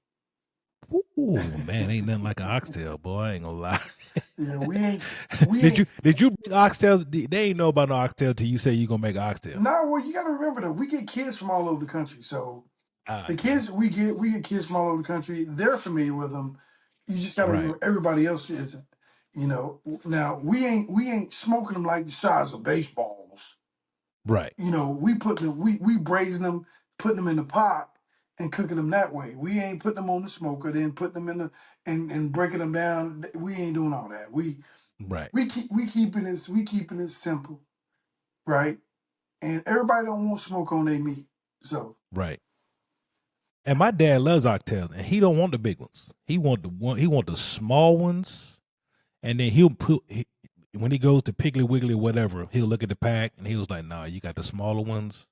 Ooh, man, ain't nothing like an oxtail, boy. I ain't gonna lie. Yeah, we did ain't. you bring oxtails? They ain't know about no oxtail till you say you gonna make an oxtail. No, well, you got to remember though, we get kids from all over the country, so Ah, the yeah, kids we get kids from all over the country. They're familiar with them. You just got to right, remember everybody else isn't. Now we ain't smoking them like the size of baseballs. right, We braising them, putting them in the pot, and cooking them that way. We ain't putting them on the smoker, then putting them in the and breaking them down. We ain't doing all that. right, We keeping it simple, right? And everybody don't want smoke on their meat, so. right. And my dad loves oxtails, and he don't want the big ones. He want the one. He want the small ones, and then when he goes to Piggly Wiggly or whatever, he'll look at the pack and he was like, "Nah, you got the smaller ones."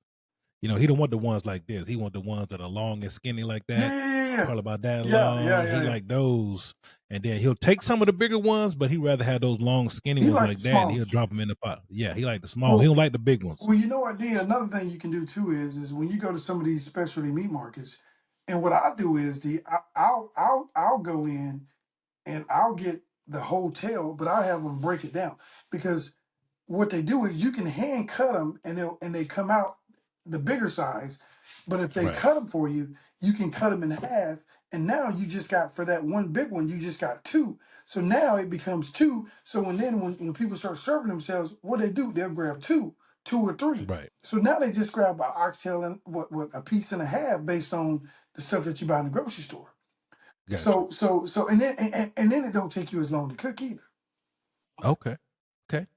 You know, he don't want the ones like this. He want the ones that are long and skinny like Yeah, that, yeah, yeah, probably about that yeah, yeah, yeah, long. He yeah, yeah. like those, and then he'll take some of the bigger ones, but he rather have those long, skinny He ones like the like that, and he'll smallest. drop them in the pot. Yeah, he like the small. He Well, don't like the big ones. you know what, D? Another thing you can do too is when you go to some of these specialty meat markets, and what I do is, D, I'll go in and I'll get the whole tail, but I have them break it down because what they do is you can hand cut them and they come out the bigger size, but if they Right, cut them for you, you can cut them in half, and now you just got for that one big one, you just got two. So now it becomes two. So when people start serving themselves, what they do, they'll grab two or three. right. So now they just grab an oxtail and what a piece and a half based on the stuff that you buy in the grocery store. Gotcha. So and then it don't take you as long to cook either. Okay, okay.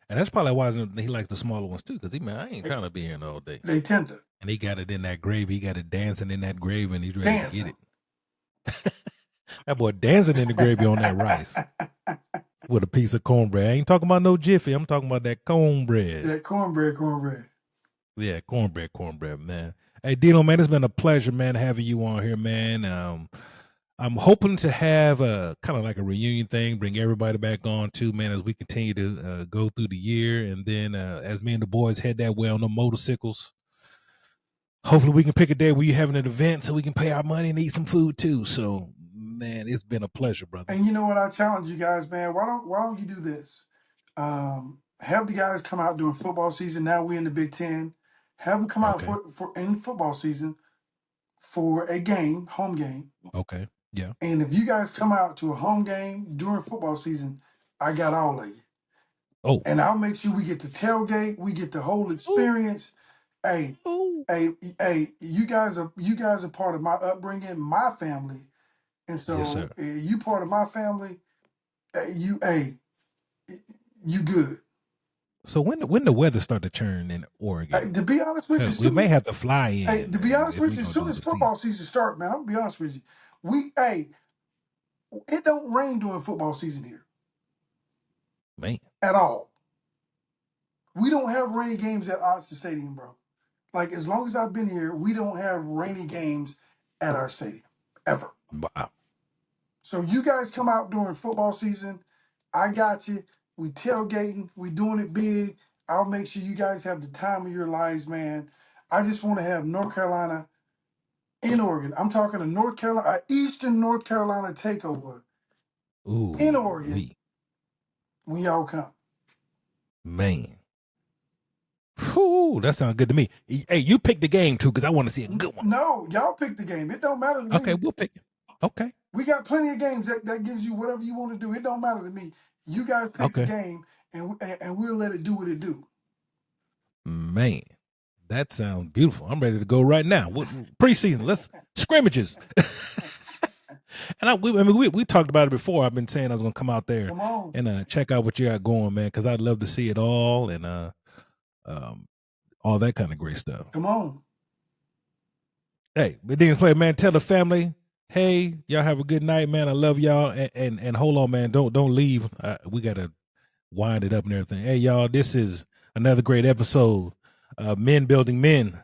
And that's probably why he likes the smaller ones too, because he man, I ain't trying to be here all day. They tender, And he got it in that gravy. He got it dancing in that gravy, and he's ready to get dancing. it. That boy dancing in the gravy on that rice with a piece of cornbread. I ain't talking about no jiffy. I'm talking about that cornbread. That cornbread. Yeah, cornbread, man. Hey, Dino, man, it's been a pleasure, man, having you on here, man. I'm hoping to have a kind of like a reunion thing, bring everybody back on too, man, as we continue to go through the year, and then as me and the boys head that way on the motorcycles. Hopefully, we can pick a day where you're having an event so we can pay our money and eat some food too. So, man, it's been a pleasure, brother. And you know what? I challenge you guys, man. Why don't you do this? Have the guys come out during football season. Now we're in the Big Ten. Have them come out Okay. for in football season for a game, home game. Okay. Yeah. And if you guys come out to a home game during football season, I got all of you. Oh. And I'll make sure we get the tailgate, we get the whole Ooh. experience. Hey, Ooh. hey, you guys are part of my upbringing, my family, and Yes, sir. so you part of my family. Hey, you good. So when the weather start to turn in Oregon, To be honest with you, because we may have to fly hey, in, to be man, honest if with we you, as gonna soon do as the season. football season start, man, I'm gonna be honest with you. Hey, it don't rain during football season here Man. at all. We don't have rainy games at Austin Stadium, bro. Like as long as I've been here, we don't have rainy games at our stadium ever. Wow. So you guys come out during football season, I got you. We tailgating, we doing it big. I'll make sure you guys have the time of your lives, man. I just want to have North Carolina in Oregon. I'm talking a North Carolina, a Eastern North Carolina takeover in Ooh, Oregon we. when y'all come. Man. Whew, that sounds good to me. Hey, you pick the game too, because I want to see a good one. No, y'all pick the game. It don't matter to me. Okay, we'll pick it. Okay. We got plenty of games that gives you whatever you want to do. It don't matter to me. You guys pick the game, and we'll let it do what it do. Man, that sounds beautiful. I'm ready to go right now. Preseason, let's scrimmages. And we talked about it before. I've been saying I was going to come out there and check out what you got going, man, because I'd love to see it all and all that kind of great stuff. Come on. Hey, but then play, man. Tell the family, hey, y'all have a good night, man. I love y'all. And hold on, man. Don't leave. We gotta wind it up and everything. Hey, y'all, this is another great episode of Men Building Men.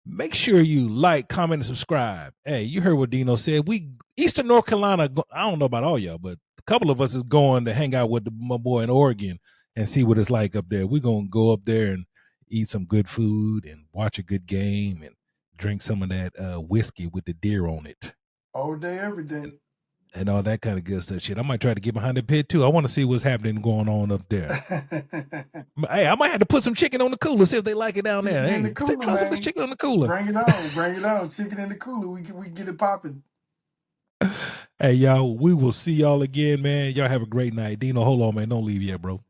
Make sure you like, comment, and subscribe. Hey, you heard what Dino said. We Eastern North Carolina. I don't know about all y'all, but a couple of us is going to hang out with my boy in Oregon and see what it's like up there. We're gonna go up there and eat some good food and watch a good game and drink some of that whiskey with the deer on it. All day, every day. And all that kind of good stuff. Shit, I might try to get behind the pit too. I want to see what's happening going on up there. Hey, I might have to put some chicken on the cooler, see if they like it down there. Hey, the cooler, try some chicken on the cooler. Bring it on. Chicken in the cooler. We get it popping. Hey, y'all, we will see y'all again, man. Y'all have a great night. Dino, hold on, man. Don't leave yet, bro.